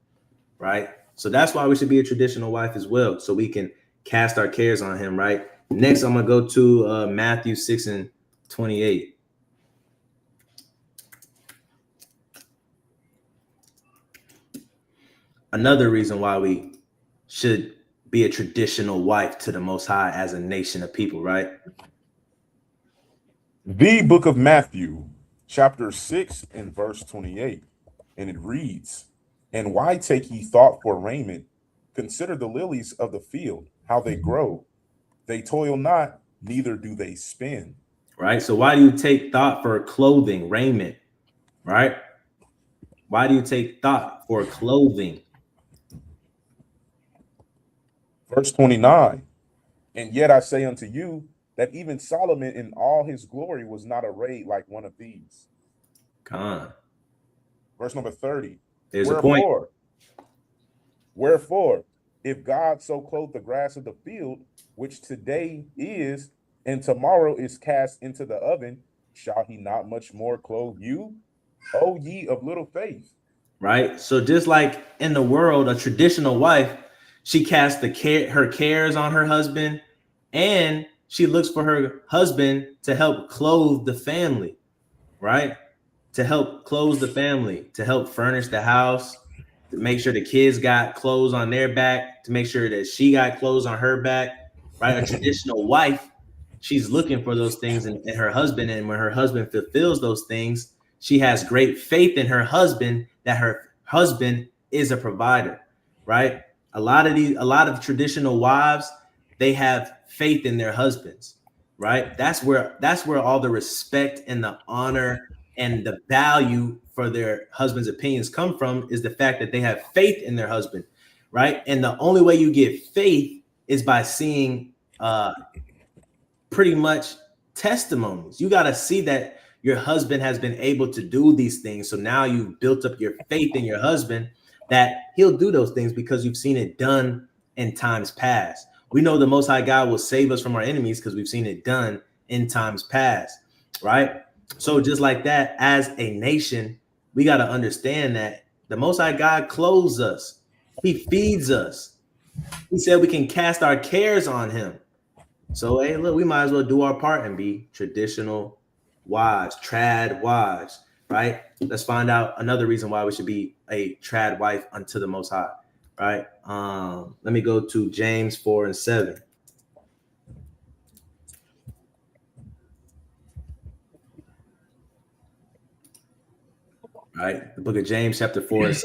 right? So that's why we should be a traditional wife as well, so we can cast our cares on him, right? Next, I'm going to go to Matthew 6 and 28. Another reason why we should be a traditional wife to the Most High as a nation of people, right? The book of Matthew, chapter 6 and verse 28. And it reads, "And why take ye thought for raiment? Consider the lilies of the field, how they grow. They toil not, neither do they spin." Right? So why do you take thought for clothing, raiment, right? Why do you take thought for clothing? Verse 29. "And yet I say unto you, that even Solomon in all his glory was not arrayed like one of these." Come on. Verse number 30. There's a point. Wherefore, if God so clothe the grass of the field, which today is, and tomorrow is cast into the oven, shall he not much more clothe you, O ye of little faith? Right? So just like in the world, a traditional wife, she casts her cares on her husband, and she looks for her husband to help clothe the family, right? To help clothe the family, to help furnish the house, to make sure the kids got clothes on their back, to make sure that she got clothes on her back, right? A traditional wife, she's looking for those things in her husband, and when her husband fulfills those things, she has great faith in her husband that her husband is a provider, right? A lot of traditional wives, they have faith in their husbands, right? That's where all the respect and the honor and the value for their husband's opinions come from, is the fact that they have faith in their husband, right? And the only way you get faith is by seeing pretty much testimonies. You got to see that your husband has been able to do these things. So now you've built up your faith in your husband that he'll do those things because you've seen it done in times past. We know the Most High God will save us from our enemies because we've seen it done in times past, right? So just like that, as a nation, we got to understand that the Most High God clothes us. He feeds us. He said we can cast our cares on him. So, hey, look, we might as well do our part and be traditional wives, trad wives, right? Let's find out another reason why we should be a trad wife unto the Most High, right? Let me go to James 4:7. Right, the book of James, chapter 4:7.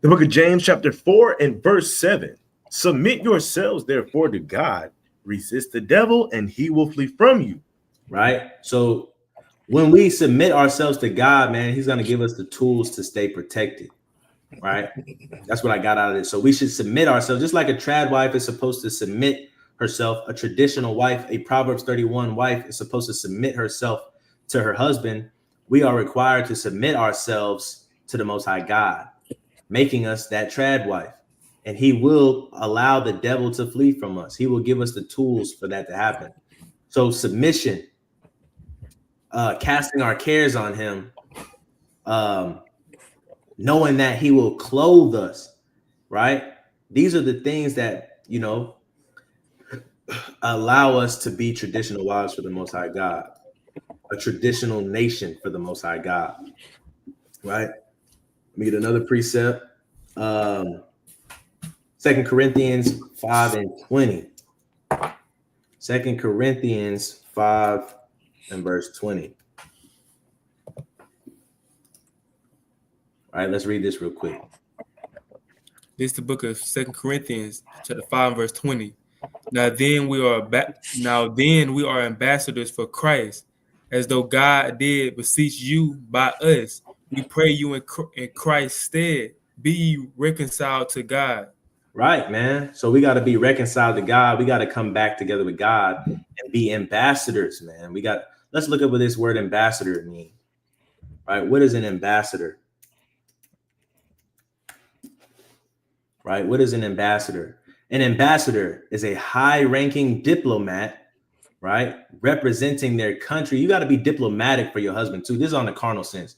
The book of James, chapter 4 and verse 7. Submit yourselves, therefore, to God. Resist the devil, and he will flee from you. Right? So when we submit ourselves to God, man, he's going to give us the tools to stay protected. Right? That's what I got out of this. So we should submit ourselves, just like a trad wife is supposed to submit herself. A traditional wife, a Proverbs 31 wife, is supposed to submit herself to her husband. We are required to submit ourselves to the Most High God, making us that trad wife. And he will allow the devil to flee from us. He will give us the tools for that to happen. So submission, casting our cares on him, knowing that he will clothe us, right? These are the things that, allow us to be traditional wives for the Most High God, a traditional nation for the Most High God, right? Let me get another precept. 2 Corinthians 5:20. 2 Corinthians 5 and verse 20. All right, let's read this real quick. This is the book of 2 Corinthians, chapter 5, verse 20. Now then we are ambassadors for Christ, as though God did beseech you by us. We pray you in Christ's stead, be ye reconciled to God. Right, man. So we got to be reconciled to God. We got to come back together with God and be ambassadors, man. Let's look up what this word ambassador means. Right? What is an ambassador? Right? What is an ambassador? An ambassador is a high-ranking diplomat, right? Representing their country. You got to be diplomatic for your husband too. This is on the carnal sense.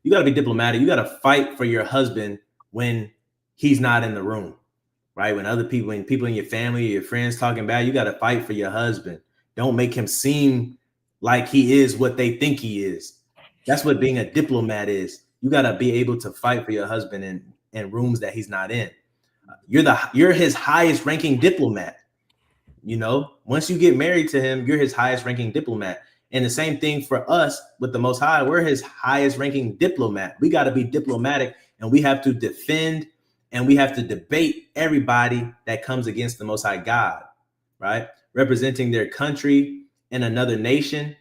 You got to be diplomatic. You got to fight for your husband when he's not in the room. Right? When people in your family or your friends talking bad, you got to fight for your husband. Don't make him seem like he is what they think he is. That's what being a diplomat is. You got to be able to fight for your husband in rooms that he's not in. You're his highest ranking diplomat. Once you get married to him, you're his highest ranking diplomat. And the same thing for us with the Most High. We're his highest ranking diplomat. We got to be diplomatic, and we have to defend and we have to debate everybody that comes against the Most High God, right? Representing their country in another nation,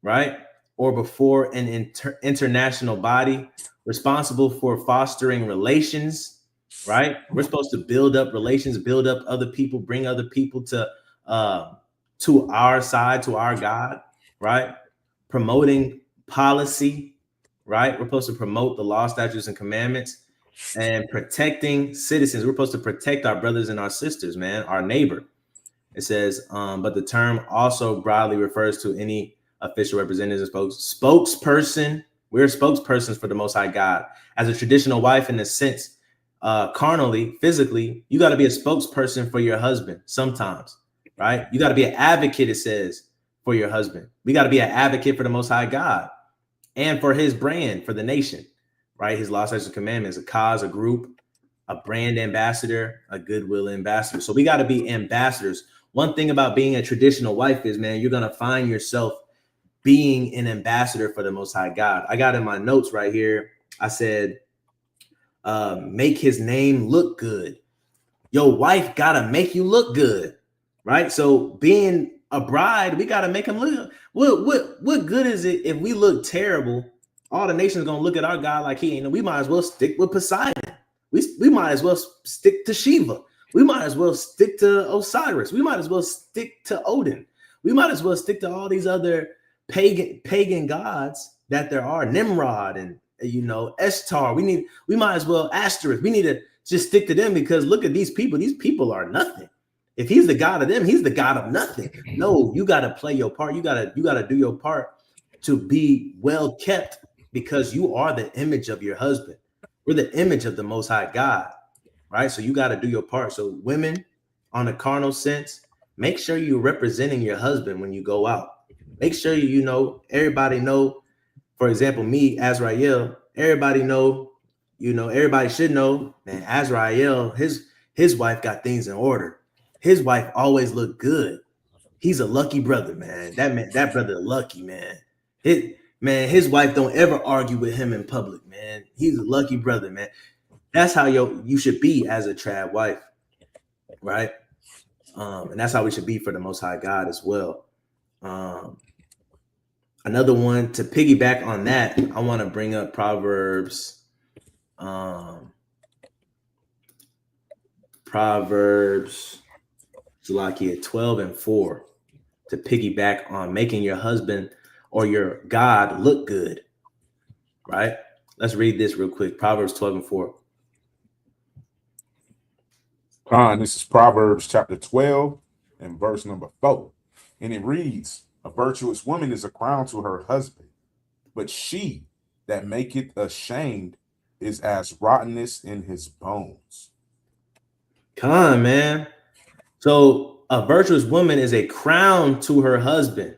right? Or before an international body, responsible for fostering relations, right? We're supposed to build up relations, build up other people, bring other people to our side, to our God, right? Promoting policy, right? We're supposed to promote the law, statutes, and commandments. And protecting citizens. We're supposed to protect our brothers and our sisters, man, our neighbor. It says, but the term also broadly refers to any official representative, spokesperson. We're spokespersons for the Most High God. As a traditional wife, in a sense, carnally, physically, you got to be a spokesperson for your husband sometimes, right? You got to be an advocate, it says, for your husband. We got to be an advocate for the Most High God and for his brand, for the nation. Right? His law, statutes, and commandments, a cause, a group, a brand ambassador, a goodwill ambassador. So we got to be ambassadors. One thing about being a traditional wife is, man, you're going to find yourself being an ambassador for the Most High God. I got in my notes right here. I said, make his name look good. Your wife got to make you look good, right? So being a bride, we got to make him look. What good is it if we look terrible? All the nations gonna look at our God like he ain't. We might as well stick with Poseidon. We might as well stick to Shiva. We might as well stick to Osiris. We might as well stick to Odin. We might as well stick to all these other pagan gods that there are. Nimrod and Ishtar. We might as well Asterisk. We need to just stick to them, because look at these people. These people are nothing. If he's the God of them, he's the God of nothing. No, you got to play your part. You got to do your part to be well kept, because you are the image of your husband. We're the image of the Most High God, right? So you got to do your part. So women, on a carnal sense, make sure you're representing your husband when you go out. Make sure everybody know. For example, me, Azrael, everybody should know, man, Azrael, his wife got things in order. His wife always looked good. He's a lucky brother, man. That brother lucky, man. His wife don't ever argue with him in public, man. He's a lucky brother, man. That's how you should be as a trad wife, right? And that's how we should be for the Most High God as well. Another one to piggyback on that, I want to bring up Proverbs 12:4 to piggyback on making your husband or your God look good, right? Let's read this real quick. Proverbs 12:4. This is Proverbs chapter 12 and verse number 4. And it reads, a virtuous woman is a crown to her husband, but she that maketh ashamed is as rottenness in his bones. Come on, man. So a virtuous woman is a crown to her husband,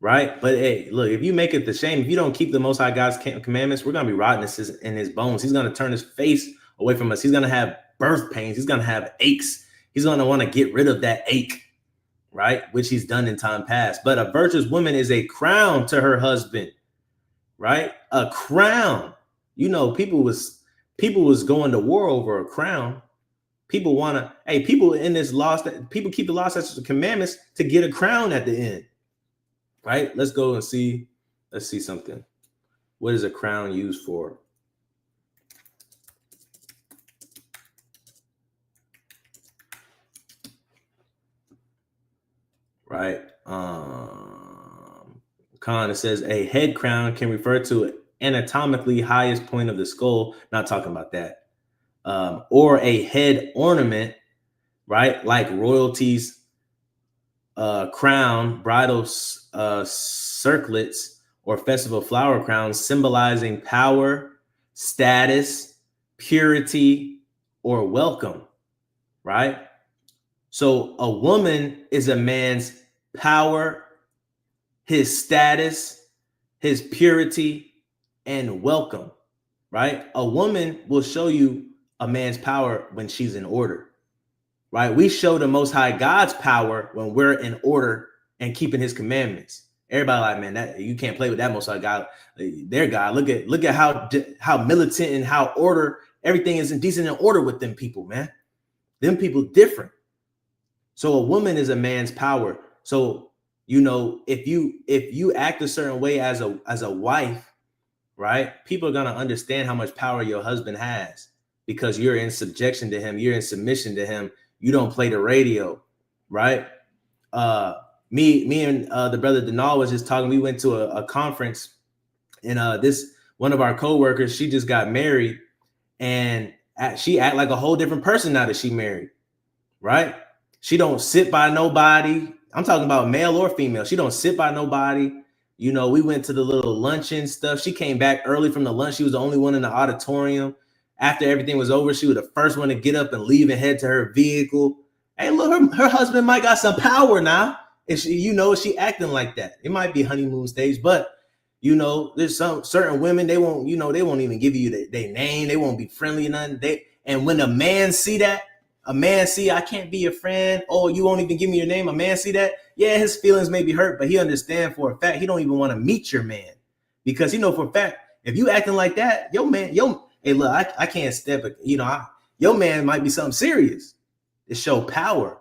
right? But hey, look, if you make it the shame, if you don't keep the Most High God's commandments, we're going to be rottenness in his bones. He's going to turn his face away from us. He's going to have birth pains. He's going to have aches. He's going to want to get rid of that ache, right? Which he's done in time past. But a virtuous woman is a crown to her husband, right? A crown. People was going to war over a crown. People people in this law, people keep the law, statutes, and commandments to get a crown at the end, right? Let's go and see. Let's see something. What is a crown used for? Right. It says a head crown can refer to anatomically highest point of the skull. Not talking about that. Or a head ornament, right? Like royalties, crown, bridal circlets, or festival flower crowns, symbolizing power, status, purity, or welcome, right? So a woman is a man's power, his status, his purity, and welcome, right? A woman will show you a man's power when she's in order, right? We show the Most High God's power when we're in order and keeping his commandments. Everybody like, man, that you can't play with that Most High God, their God. Look at how militant and how order, everything is in decent and order with them people, man. Them people different. So a woman is a man's power. So, if you act a certain way as a wife, right? People are going to understand how much power your husband has because you're in subjection to him. You're in submission to him. You don't play the radio, right? Me and the brother Denal was just talking. We went to a conference, and one of our coworkers, she just got married, and she act like a whole different person now that she married, right? She don't sit by nobody. I'm talking about male or female. She don't sit by nobody. We went to the little luncheon stuff. She came back early from the lunch. She was the only one in the auditorium. After everything was over, she was the first one to get up and leave and head to her vehicle. Hey, look, her husband might got some power now. If she acting like that. It might be honeymoon stage, but there's some certain women, they won't even give you their name. They won't be friendly or nothing. And when a man see that, I can't be your friend. Oh, you won't even give me your name. A man see that. Yeah, his feelings may be hurt, but he understand for a fact he don't even want to meet your man because for a fact if you acting like that, hey, look, I can't step. Your man might be something serious to show power,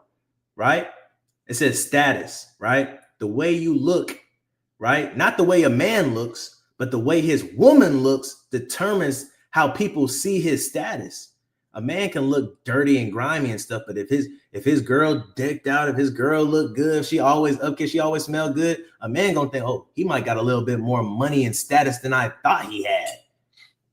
right? It says status, right? The way you look, right? Not the way a man looks, but the way his woman looks determines how people see his status. A man can look dirty and grimy and stuff, but if his girl decked out, if his girl look good, if she always upkeep, she always smell good, a man gonna think, oh, he might got a little bit more money and status than I thought he had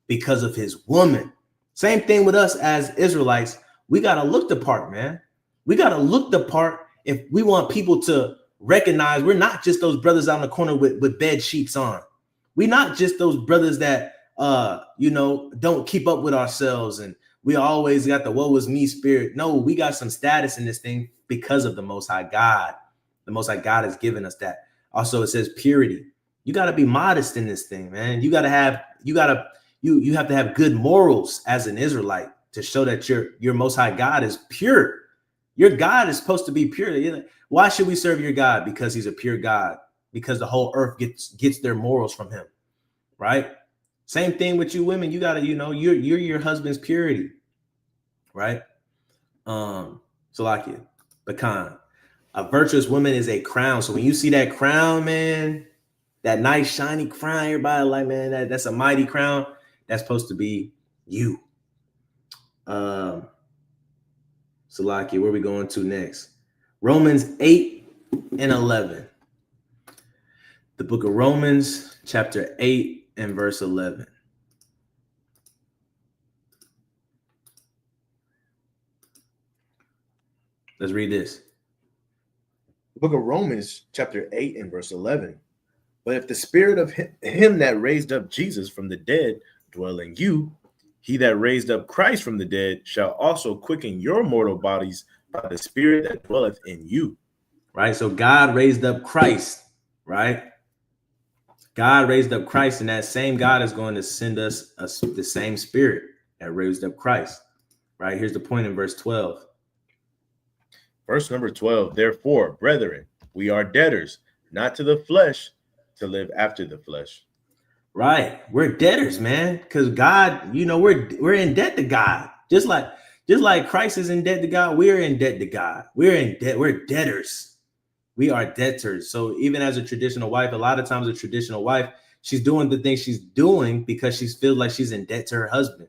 because of his woman. Same thing with us as Israelites. We gotta look the part, man. We gotta look the part if we want people to recognize we're not just those brothers out in the corner with bed sheets on. We're not just those brothers that don't keep up with ourselves and we always got the woe is me spirit. No, we got some status in this thing because of the Most High God. The Most High God has given us that. Also, it says purity. You got to be modest in this thing, man. You have to have good morals as an Israelite to show that your Most High God is pure. Your God is supposed to be pure. Why should we serve your God? Because he's a pure God. Because the whole earth gets their morals from him, right? Same thing with you women. You got to, you're your husband's purity, right? Salakia, Bakan. A virtuous woman is a crown. So when you see that crown, man, that nice shiny crown, everybody like, man, that's a mighty crown. That's supposed to be you. Salakia, where are we going to next? Romans 8 and 11. The book of Romans, chapter 8 and verse 11. Let's read this. The book of Romans, chapter 8 and verse 11. But if the spirit of him that raised up Jesus from the dead dwell in you, he that raised up Christ from the dead shall also quicken your mortal bodies by the spirit that dwelleth in you. Right? So God raised up Christ, right? God raised up Christ, and that same God is going to send us the same spirit that raised up Christ, right? Here's the point in verse 12. Verse number 12, therefore, brethren, we are debtors, not to the flesh, to live after the flesh. Right. We're debtors, man, because God, we're in debt to God. Just like Christ is in debt to God, we're in debt to God. We're in debt. We're debtors. We are debtors. So even as a traditional wife, a lot of times a traditional wife, she's doing the things she's doing because she feels like she's in debt to her husband.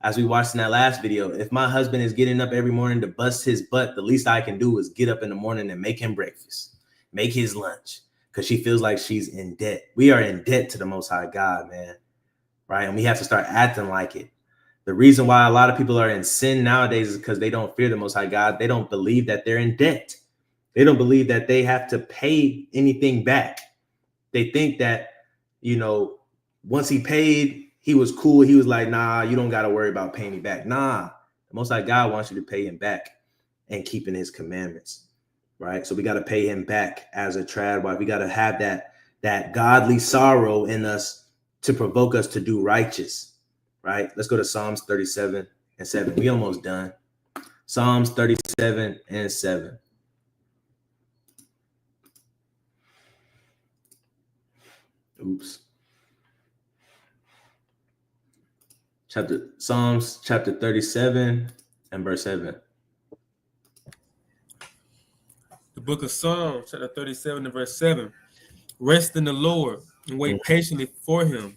As we watched in that last video, if my husband is getting up every morning to bust his butt, the least I can do is get up in the morning and make him breakfast, make his lunch, because she feels like she's in debt. We are in debt to the Most High God, man, right? And we have to start acting like it. The reason why a lot of people are in sin nowadays is because they don't fear the Most High God. They don't believe that they're in debt. They don't believe that they have to pay anything back. They think that, once he paid, he was cool. He was like, nah, you don't got to worry about paying me back. Nah, the Most High God wants you to pay him back and keeping his commandments, right? So we got to pay him back as a trad wife. We got to have that godly sorrow in us to provoke us to do righteous, right? Let's go to Psalms 37 and 7. We almost done. Psalms 37 and 7. Oops. Psalms chapter 37 and verse 7. The book of Psalms, chapter 37 and verse 7. Rest in the Lord and wait patiently for him.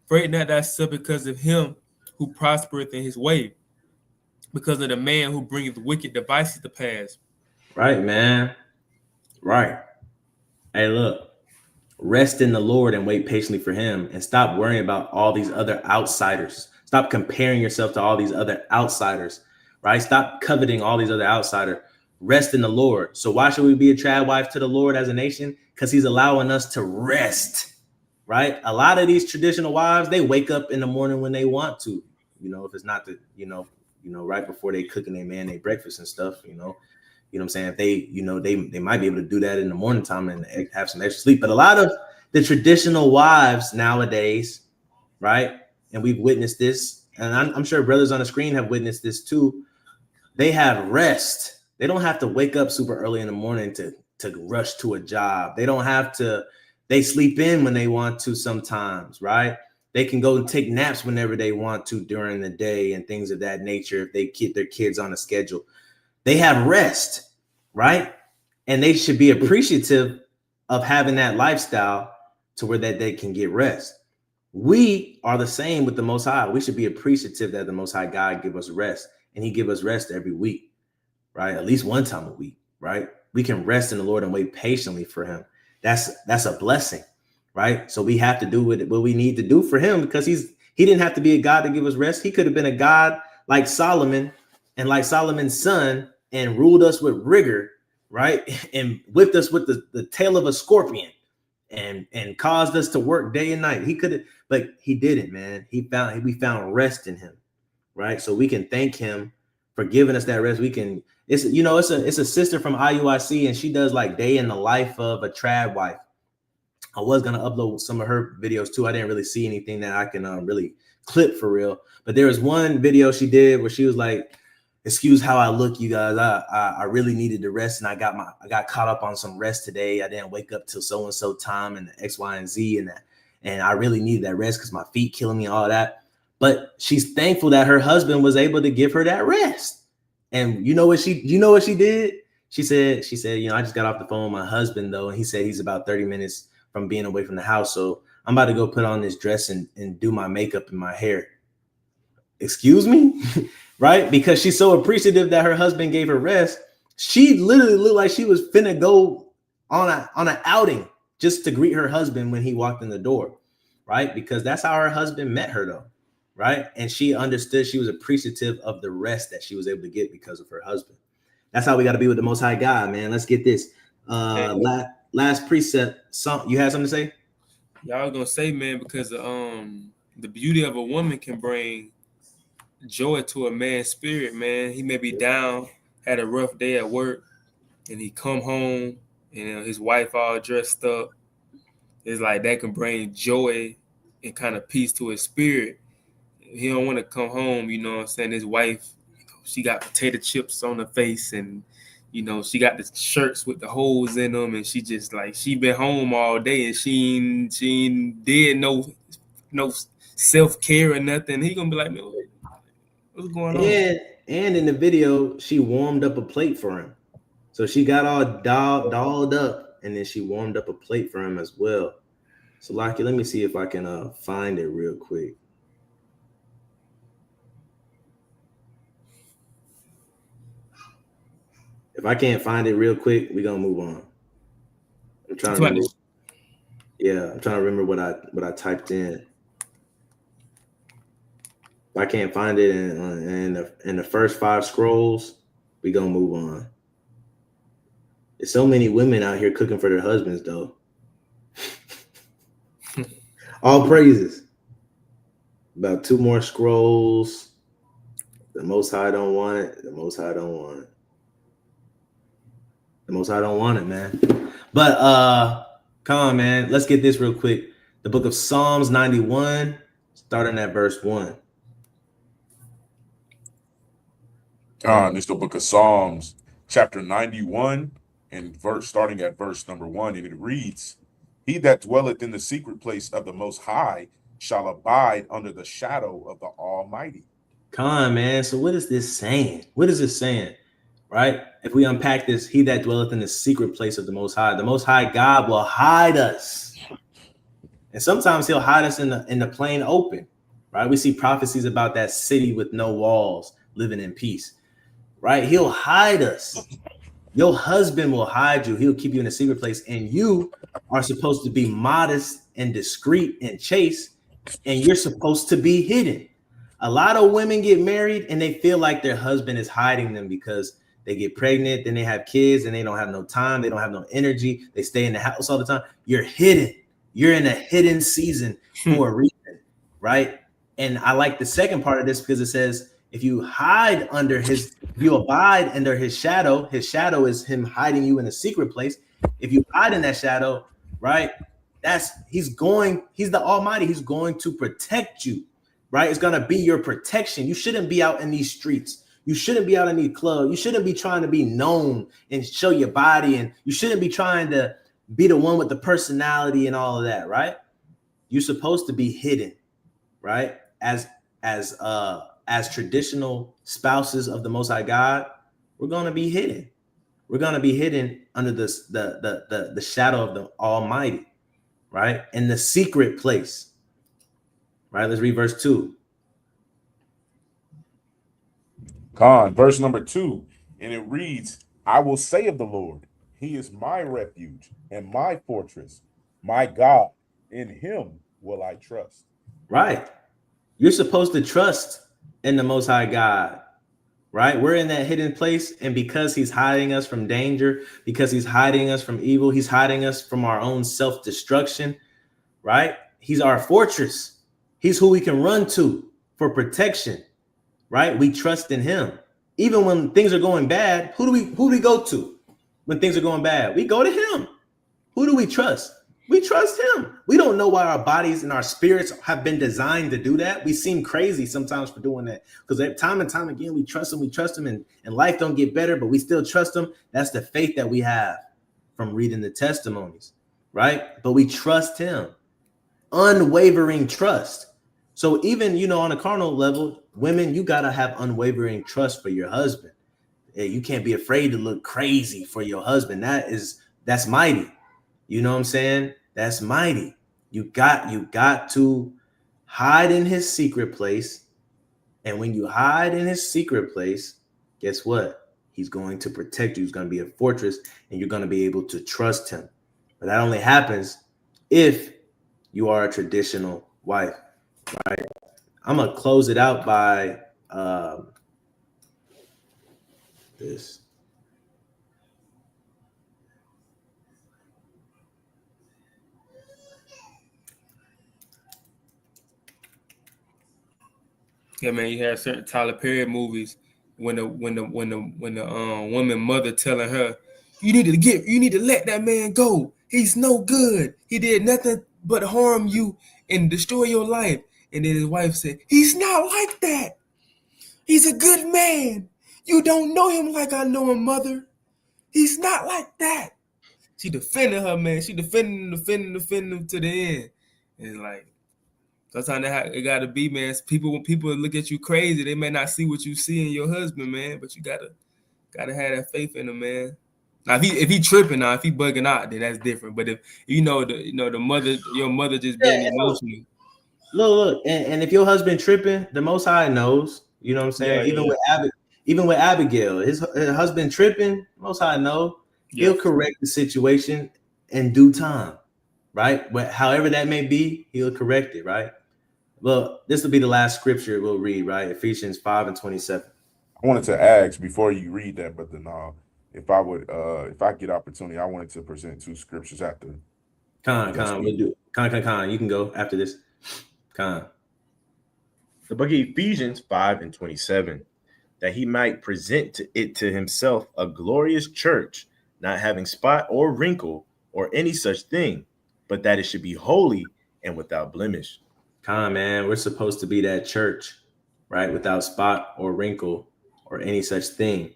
Fret not thyself because of him who prospereth in his way, because of the man who bringeth wicked devices to pass. Right, man. Right. Hey, look. Rest in the Lord and wait patiently for him, and stop worrying about all these other outsiders. Stop comparing yourself to all these other outsiders, right? Stop coveting all these other outsiders. Rest in the Lord. So why should we be a trad wife to the Lord as a nation? Because he's allowing us to rest, right? A lot of these traditional wives, they wake up in the morning when they want to, if it's not the, right before they cooking their man their breakfast and stuff, You know what I'm saying? If they might be able to do that in the morning time and have some extra sleep. But a lot of the traditional wives nowadays, right? And we've witnessed this, and I'm sure brothers on the screen have witnessed this too. They have rest. They don't have to wake up super early in the morning to rush to a job. They don't have to. They sleep in when they want to sometimes, right? They can go and take naps whenever they want to during the day and things of that nature if they keep their kids on a schedule. They have rest, right? and they should be appreciative of having that lifestyle to where that they can get rest. We are the same with the Most High. We should be appreciative that the Most High God give us rest, and He give us rest every week, right? At least one time a week, right? We can rest in the Lord and wait patiently for Him. That's a blessing, right? So we have to do what we need to do for Him, because He didn't have to be a God to give us rest. He could have been a God like Solomon and like Solomon's son and ruled us with rigor, right? And whipped us with the tail of a scorpion and caused us to work day and night. He could have, but He didn't, man. We found rest in Him, right? So we can thank Him for giving us that rest. It's a sister from IUIC, and she does like day in the life of a trad wife. I was gonna upload some of her videos too. I didn't really see anything that I can really clip for real. But there was one video she did where she was like, "Excuse how I look, you guys. I really needed to rest, and I got caught up on some rest today. I didn't wake up till so and so time, and the X, Y, and Z, and I really needed that rest because my feet killing me, and all that." But she's thankful that her husband was able to give her that rest. And you know what she did? She said, I just got off the phone with my husband though, and he said he's about 30 minutes from being away from the house. So I'm about to go put on this dress and do my makeup and my hair. Excuse me? Right? Because she's so appreciative that her husband gave her rest. She literally looked like she was finna go on an outing just to greet her husband when he walked in the door, right? Because that's how her husband met her though, right? And she understood, she was appreciative of the rest that she was able to get because of her husband. That's how we got to be with the Most High God, man. Let's get this. Last precept. You had something to say? Y'all gonna say, man, because the beauty of a woman can bring joy to a man's spirit, man. He may be down, had a rough day at work, and he come home and his wife all dressed up. It's like that can bring joy and kind of peace to his spirit. He don't want to come home, you know what I'm saying? His wife, she got potato chips on her face, and she got the shirts with the holes in them, and she just like, she been home all day and she ain't did no self-care or nothing. He gonna be like, man, what's going on? And in the video, she warmed up a plate for him. So she got all dolled up, and then she warmed up a plate for him as well. So Lockie, let me see if I can find it real quick. If I can't find it real quick, we're gonna move on. I'm trying to remember. Yeah, I'm trying to remember what I typed in. If I can't find it in the first 5 scrolls, we're gonna move on. There's so many women out here cooking for their husbands, though. All praises. About 2 more scrolls. The Most High don't want it. The Most High don't want it. The Most High don't want it, man. But come on, man. Let's get this real quick. The book of Psalms 91, starting at verse 1. It's the book of Psalms, chapter 91, and starting at verse number 1, and it reads, "He that dwelleth in the secret place of the Most High shall abide under the shadow of the Almighty." Come on, man. So what is this saying? What is this saying? Right? If we unpack this, he that dwelleth in the secret place of the Most High God will hide us. And sometimes he'll hide us in the plain open, right? We see prophecies about that city with no walls, living in peace, right? He'll hide us. Your husband will hide you. He'll keep you in a secret place, and you are supposed to be modest and discreet and chaste, and you're supposed to be hidden. A lot of women get married and they feel like their husband is hiding them because they get pregnant, then they have kids, and they don't have no time. They don't have no energy. They stay in the house all the time. You're hidden. You're in a hidden season for a reason, right? And I like the second part of this because it says, if you abide under his shadow is him hiding you in a secret place. If you hide in that shadow, right? He's the Almighty. He's going to protect you, right? It's going to be your protection. You shouldn't be out in these streets. You shouldn't be out in these clubs. You shouldn't be trying to be known and show your body. And you shouldn't be trying to be the one with the personality and all of that, right? You're supposed to be hidden, right? As traditional spouses of the Most High God, we're going to be hidden, We're gonna be hidden under the shadow of the Almighty, right? In the secret place, right? Let's read verse 2. Verse number 2, and it reads, I will say of the Lord, he is my refuge and my fortress, my God, in him will I trust. Right. You're supposed to trust in the Most High God, right? We're in that hidden place, and because he's hiding us from danger, because he's hiding us from evil, he's hiding us from our own self-destruction, right? He's our fortress. He's who we can run to for protection, right? We trust in him. Even when things are going bad, who do we go to when things are going bad? We go to him. Who do we trust? We trust him. We don't know why our bodies and our spirits have been designed to do that. We seem crazy sometimes for doing that, because time and time again, we trust him, and life don't get better, but we still trust him. That's the faith that we have from reading the testimonies, right? But we trust him. Unwavering trust. So even, on a carnal level, women, you got to have unwavering trust for your husband. You can't be afraid to look crazy for your husband. That's mighty. You know what I'm saying? That's mighty. You got to hide in his secret place. And when you hide in his secret place, guess what? He's going to protect you. He's going to be a fortress, and you're going to be able to trust him. But that only happens if you are a traditional wife, right? I'm going to close it out by this. Yeah, man, you have certain Tyler Perry movies when the woman mother telling her, you need to let that man go. He's no good. He did nothing but harm you and destroy your life. And then his wife said, he's not like that. He's a good man. You don't know him like I know him, mother. He's not like that. She defended her, man. She defending him to the end. And it's like, sometimes it gotta be, man. When people look at you crazy, they may not see what you see in your husband, man. But you gotta have that faith in him, man. Now, if he tripping, now if he bugging out, then that's different. But if the mother, your mother just being emotional. Look, and if your husband tripping, the Most High knows. You know what I'm saying? Even with Abigail, his husband tripping, Most High know. Yeah. He'll correct the situation in due time, right? But however that may be, he'll correct it, right? Well, this will be the last scripture we'll read, right? Ephesians 5:27. I wanted to ask before you read that, but then if I get opportunity, I wanted to present 2 scriptures after. We'll do. Con. You can go after this. Con. The book of Ephesians 5:27, that he might present it to himself a glorious church, not having spot or wrinkle or any such thing, but that it should be holy and without blemish. Con, man, we're supposed to be that church, right? Without spot or wrinkle or any such thing,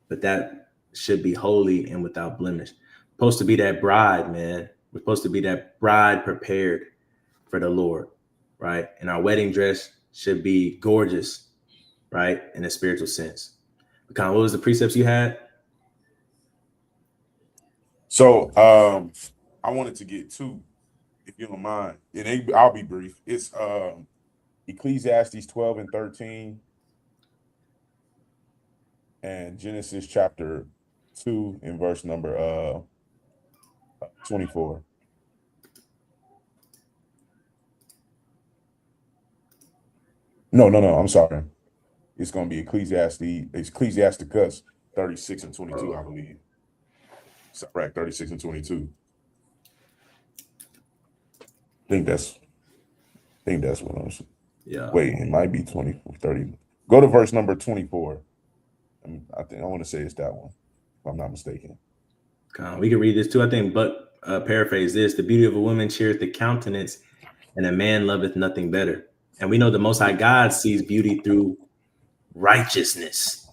but that should be holy and without blemish. Supposed to be that bride, man. We're supposed to be that bride prepared for the Lord, right? And our wedding dress should be gorgeous, right? In a spiritual sense. Con, what was the precepts you had? So I wanted to get 2, if you don't mind, and I'll be brief. It's Ecclesiastes 12:13 and Genesis chapter 2 and verse number 24. No, I'm sorry. It's going to be Ecclesiasticus 36 and 22, I believe. Right, 36 and 22. I think that's what I'm saying. Yeah. Wait, it might be 30. Go to verse number 24. I want to say it's that one, if I'm not mistaken. We can read this too. I think, but paraphrase this: the beauty of a woman cheereth the countenance, and a man loveth nothing better. And we know the Most High God sees beauty through righteousness,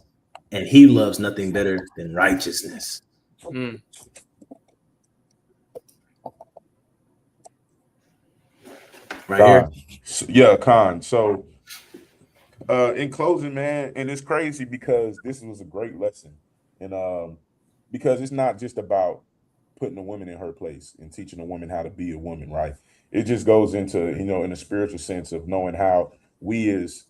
and he loves nothing better than righteousness. Mm. Right here. So, yeah, Con. So in closing, man, and it's crazy because this was a great lesson. And because it's not just about putting a woman in her place and teaching a woman how to be a woman, right? It just goes into, in a spiritual sense of knowing how we as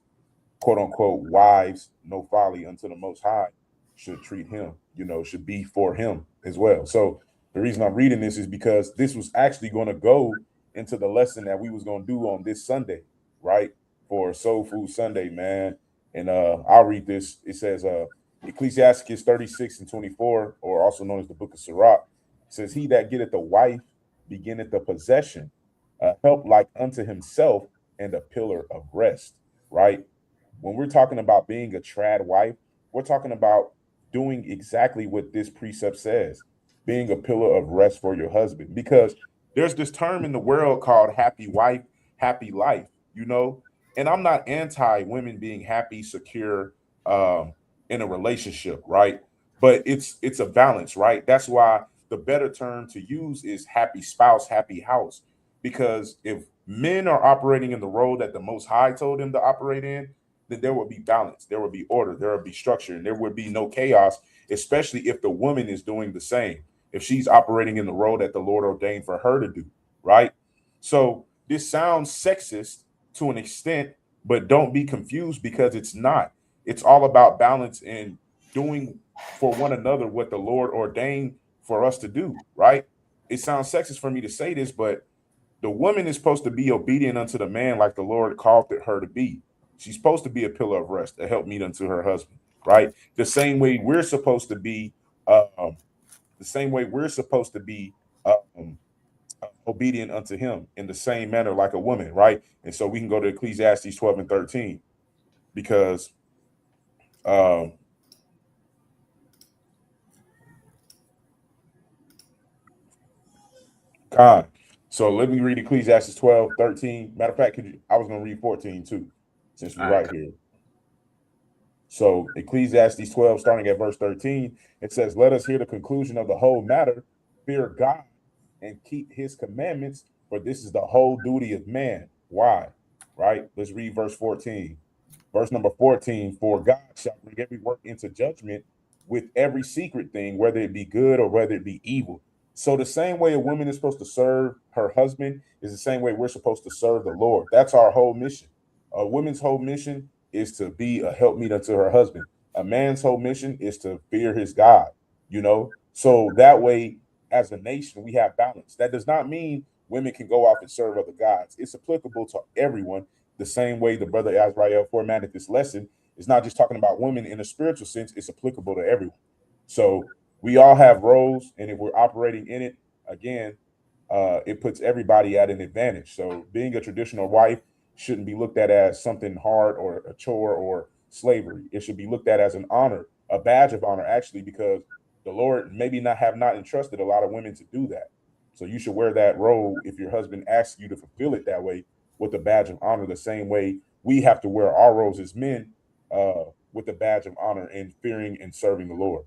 quote unquote wives, no folly unto the most high, should treat him, should be for him as well. So the reason I'm reading this is because this was actually going to go into the lesson that we was going to do on this Sunday, right? For Soul Food Sunday, man. And I'll read this. It says Ecclesiasticus 36 and 24, or also known as the book of Sirach, says, he that getteth a wife beginneth a possession, a help like unto himself, and a pillar of rest, right? When we're talking about being a trad wife, we're talking about doing exactly what this precept says, being a pillar of rest for your husband. Because there's this term in the world called happy wife, happy life, and I'm not anti women being happy, secure, um, in a relationship, right? But it's a balance, right? That's why the better term to use is happy spouse, happy house. Because if men are operating in the role that the Most High told them to operate in, then there will be balance, there will be order, there will be structure, and there would be no chaos, especially if the woman is doing the same, if she's operating in the role that the Lord ordained for her to do, right? So this sounds sexist to an extent, but don't be confused because it's not. It's all about balance and doing for one another what the Lord ordained for us to do, right? It sounds sexist for me to say this, but the woman is supposed to be obedient unto the man like the Lord called her to be. She's supposed to be a pillar of rest, a helpmeet unto her husband, right? The same way we're supposed to be, um, the same way we're supposed to be um, obedient unto him in the same manner like a woman, right? And so we can go to Ecclesiastes 12 and 13 because um, God. So let me read Ecclesiastes 12:13. Matter of fact, I was going to read 14 too, since we're All right. right here. So Ecclesiastes 12, starting at verse 13, it says, let us hear the conclusion of the whole matter. Fear God and keep his commandments, for this is the whole duty of man. Why? Right? Let's read verse 14. Verse number 14, for God shall bring every work into judgment with every secret thing, whether it be good or whether it be evil. So the same way a woman is supposed to serve her husband is the same way we're supposed to serve the Lord. That's our whole mission. A woman's whole mission is to be a helpmeet unto her husband. A man's whole mission is to fear his God, So that way, as a nation, we have balance. That does not mean women can go off and serve other gods. It's applicable to everyone the same way the brother Azrael formatted this lesson. Is not just talking about women in a spiritual sense, it's applicable to everyone. So we all have roles, and if we're operating in it, again, it puts everybody at an advantage. So being a traditional wife shouldn't be looked at as something hard or a chore or slavery. It should be looked at as an honor, a badge of honor, actually, because the Lord maybe not entrusted a lot of women to do that. So you should wear that role if your husband asks you to fulfill it that way with a badge of honor, the same way we have to wear our roles as men with a badge of honor in fearing and serving the Lord.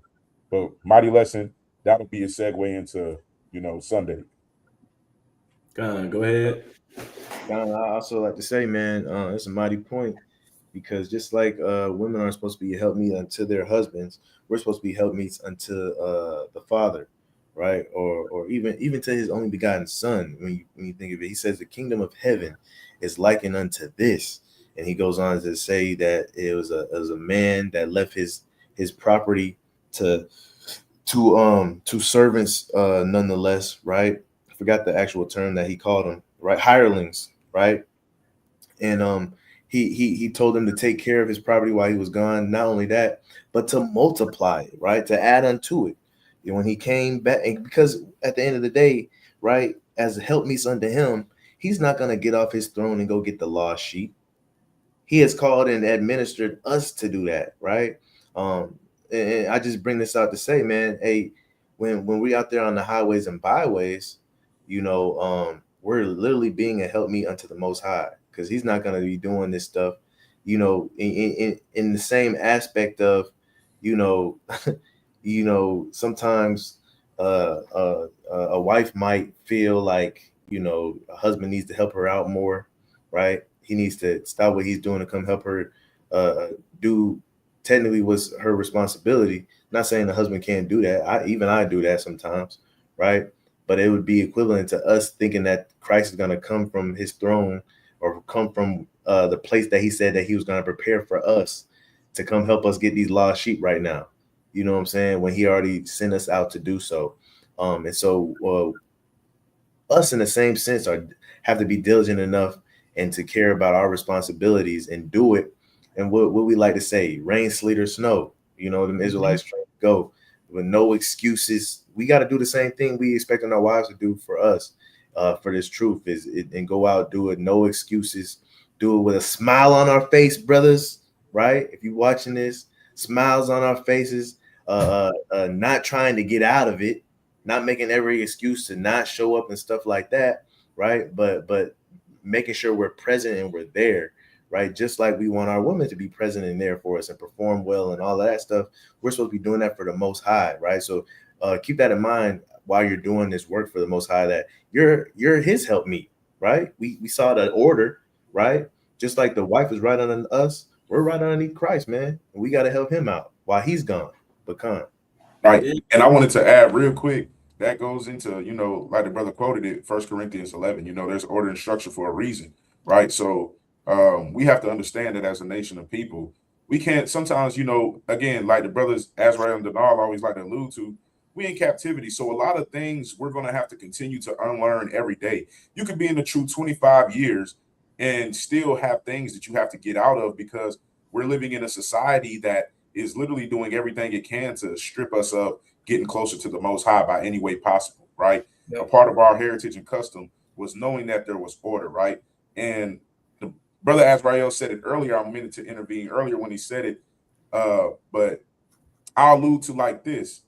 But mighty lesson, that'll be a segue into, Sunday. Go ahead. I also like to say, man, it's a mighty point because just like women are supposed to be helpmeet unto their husbands, we're supposed to be helpmeets unto the Father, right? Or even to His only begotten Son. When you think of it, He says the kingdom of heaven is likened unto this, and He goes on to say that it was a man that left his property to to servants, nonetheless, right? I forgot the actual term that He called them, right? Hirelings, right? And he told him to take care of his property while he was gone. Not only that, but to multiply it, right? To add unto it. And when he came back, and because at the end of the day, right, as helpmeets unto him, he's not gonna get off his throne and go get the lost sheep. He has called and administered us to do that, right? Um, and I just bring this out to say, man, hey, when we out there on the highways and byways, we're literally being a help me unto the Most High, because He's not going to be doing this stuff, in the same aspect of, you know, sometimes a wife might feel like a husband needs to help her out more, right? He needs to stop what he's doing to come help her uh, do technically was her responsibility. Not saying the husband can't do that. I do that sometimes, right? But it would be equivalent to us thinking that Christ is going to come from his throne or come from the place that he said that he was going to prepare for us to come help us get these lost sheep right now. You know what I'm saying? When he already sent us out to do so. And so us in the same sense have to be diligent enough and to care about our responsibilities and do it. And what we like to say, rain, sleet, or snow, you know, the Israelites trying to go with no excuses. We got to do the same thing we expecting our wives to do for us, for this truth and go out, do it, no excuses, do it with a smile on our face, brothers, right? If you're watching this, smiles on our faces, not trying to get out of it, not making every excuse to not show up and stuff like that, right? But making sure we're present and we're there, right? Just like we want our women to be present and there for us and perform well and all of that stuff. We're supposed to be doing that for the Most High, right? So keep that in mind while you're doing this work for the Most High, that you're His helpmeet, right? We saw the order, right? Just like the wife is right under us, we're right underneath Christ, man, and we got to help Him out while He's gone. Pecan. Right. And I wanted to add real quick, that goes into, you know, like the brother quoted it, 1 Corinthians 11, you know, there's order and structure for a reason, right? So we have to understand that as a nation of people, we can't sometimes, you know, again, like the brothers Azrael and Denal always like to allude to, we in captivity. So a lot of things we're going to have to continue to unlearn every day. You could be in the truth 25 years and still have things that you have to get out of, because we're living in a society that is literally doing everything it can to strip us of getting closer to the Most High by any way possible, right? Yep. A part of our heritage and custom was knowing that there was order, right? And the brother Azrael said it earlier. I meant to intervene earlier when he said it, but I'll allude to like this.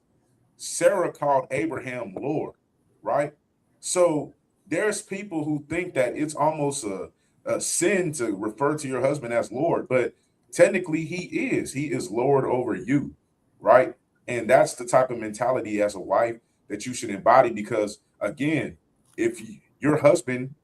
Sarah called Abraham Lord, right? So there's people who think that it's almost a sin to refer to your husband as Lord, but technically he is Lord over you, right? And that's the type of mentality as a wife that you should embody, because again, if your husband,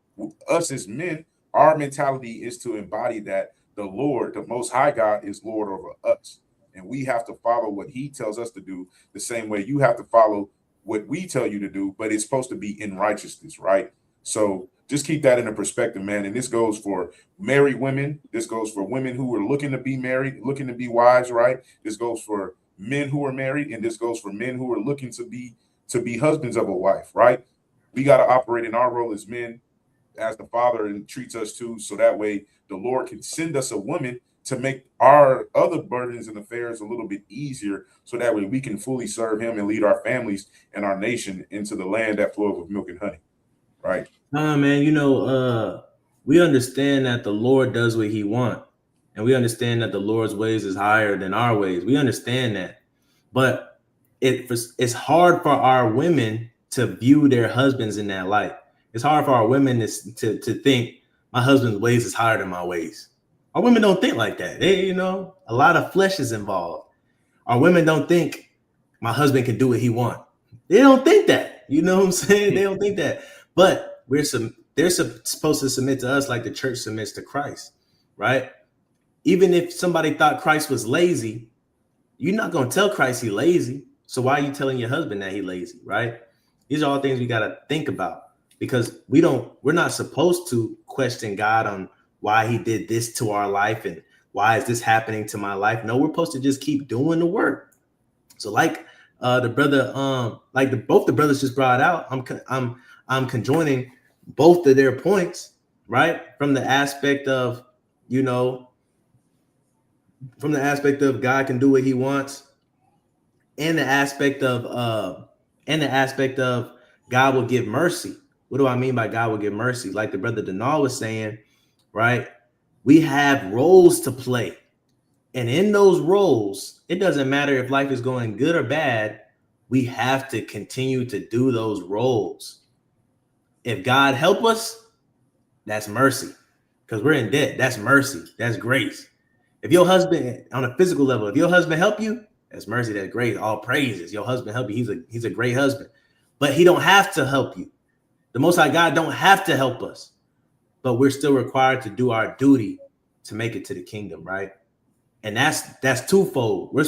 us as men, our mentality is to embody that the Lord, the Most High God, is Lord over us, and we have to follow what he tells us to do the same way you have to follow what we tell you to do, but it's supposed to be in righteousness, right? So just keep that in a perspective, man. And this goes for married women. This goes for women who are looking to be married, looking to be wives, right? This goes for men who are married, and this goes for men who are looking to be husbands of a wife, right? We got to operate in our role as men, as the Father and treats us to, so that way the Lord can send us a woman to make our other burdens and affairs a little bit easier, so that way we can fully serve him and lead our families and our nation into the land that flows with milk and honey, right? Man, you know, we understand that the Lord does what he wants, and we understand that the Lord's ways is higher than our ways. We understand that, but it's hard for our women to view their husbands in that light. It's hard for our women to think my husband's ways is higher than my ways. Our women don't think like that. They, you know, a lot of flesh is involved. Our women don't think my husband can do what he wants. They don't think that. You know what I'm saying? They don't think that. But they're supposed to submit to us like the church submits to Christ, right? Even if somebody thought Christ was lazy, you're not going to tell Christ he's lazy. So why are you telling your husband that he's lazy, right? These are all things we got to think about, because we're not supposed to question God on why he did this to our life and why is this happening to my life. No, we're supposed to just keep doing the work. So like the brother, both the brothers just brought out, I'm conjoining both of their points, right? From the aspect of, you know, from the aspect of God can do what he wants, and the aspect of God will give mercy. What do I mean by God will give mercy? Like the brother Denal was saying, right? We have roles to play. And in those roles, it doesn't matter if life is going good or bad. We have to continue to do those roles. If God help us, that's mercy, because we're in debt. That's mercy. That's grace. If your husband, on a physical level, if your husband help you, that's mercy. That's grace. All praises. Your husband help you. He's a great husband, but he don't have to help you. The Most High God don't have to help us, but we're still required to do our duty to make it to the kingdom, right? and that's twofold. We're,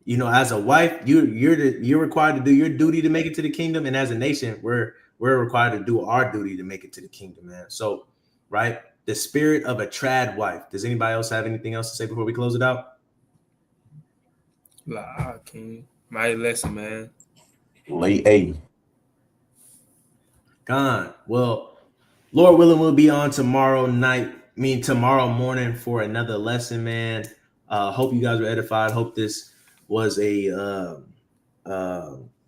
you know, as a wife, you're required to do your duty to make it to the kingdom, and as a nation, we're required to do our duty to make it to the kingdom, man. So, right, the spirit of a trad wife. Does anybody else have anything else to say before we close it out? Nah, King. My lesson, man. Late A. Gone. Well, Lord willing, we'll be on tomorrow morning for another lesson, man. Hope you guys were edified. Hope this was a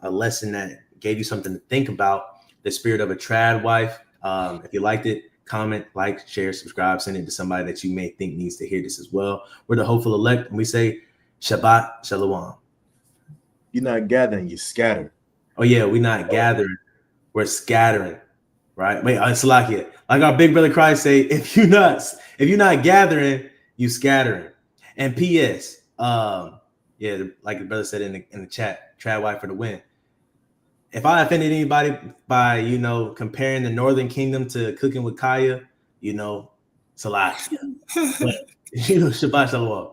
lesson that gave you something to think about. The spirit of a trad wife. If you liked it, comment, like, share, subscribe, send it to somebody that you may think needs to hear this as well. We're the hopeful elect, and we say Shabbat Shalom. You're not gathering, you scatter. Oh yeah, we're not gathering, we're scattering. Right? Wait, Salakia. Like our big brother Christ say, if you're not gathering, you scattering. And P.S. Yeah, like the brother said in the chat, trad wife for the win. If I offended anybody by, you know, comparing the Northern Kingdom to cooking with Kaya, you know, Salakia. But, you know, Shabbat Shalom.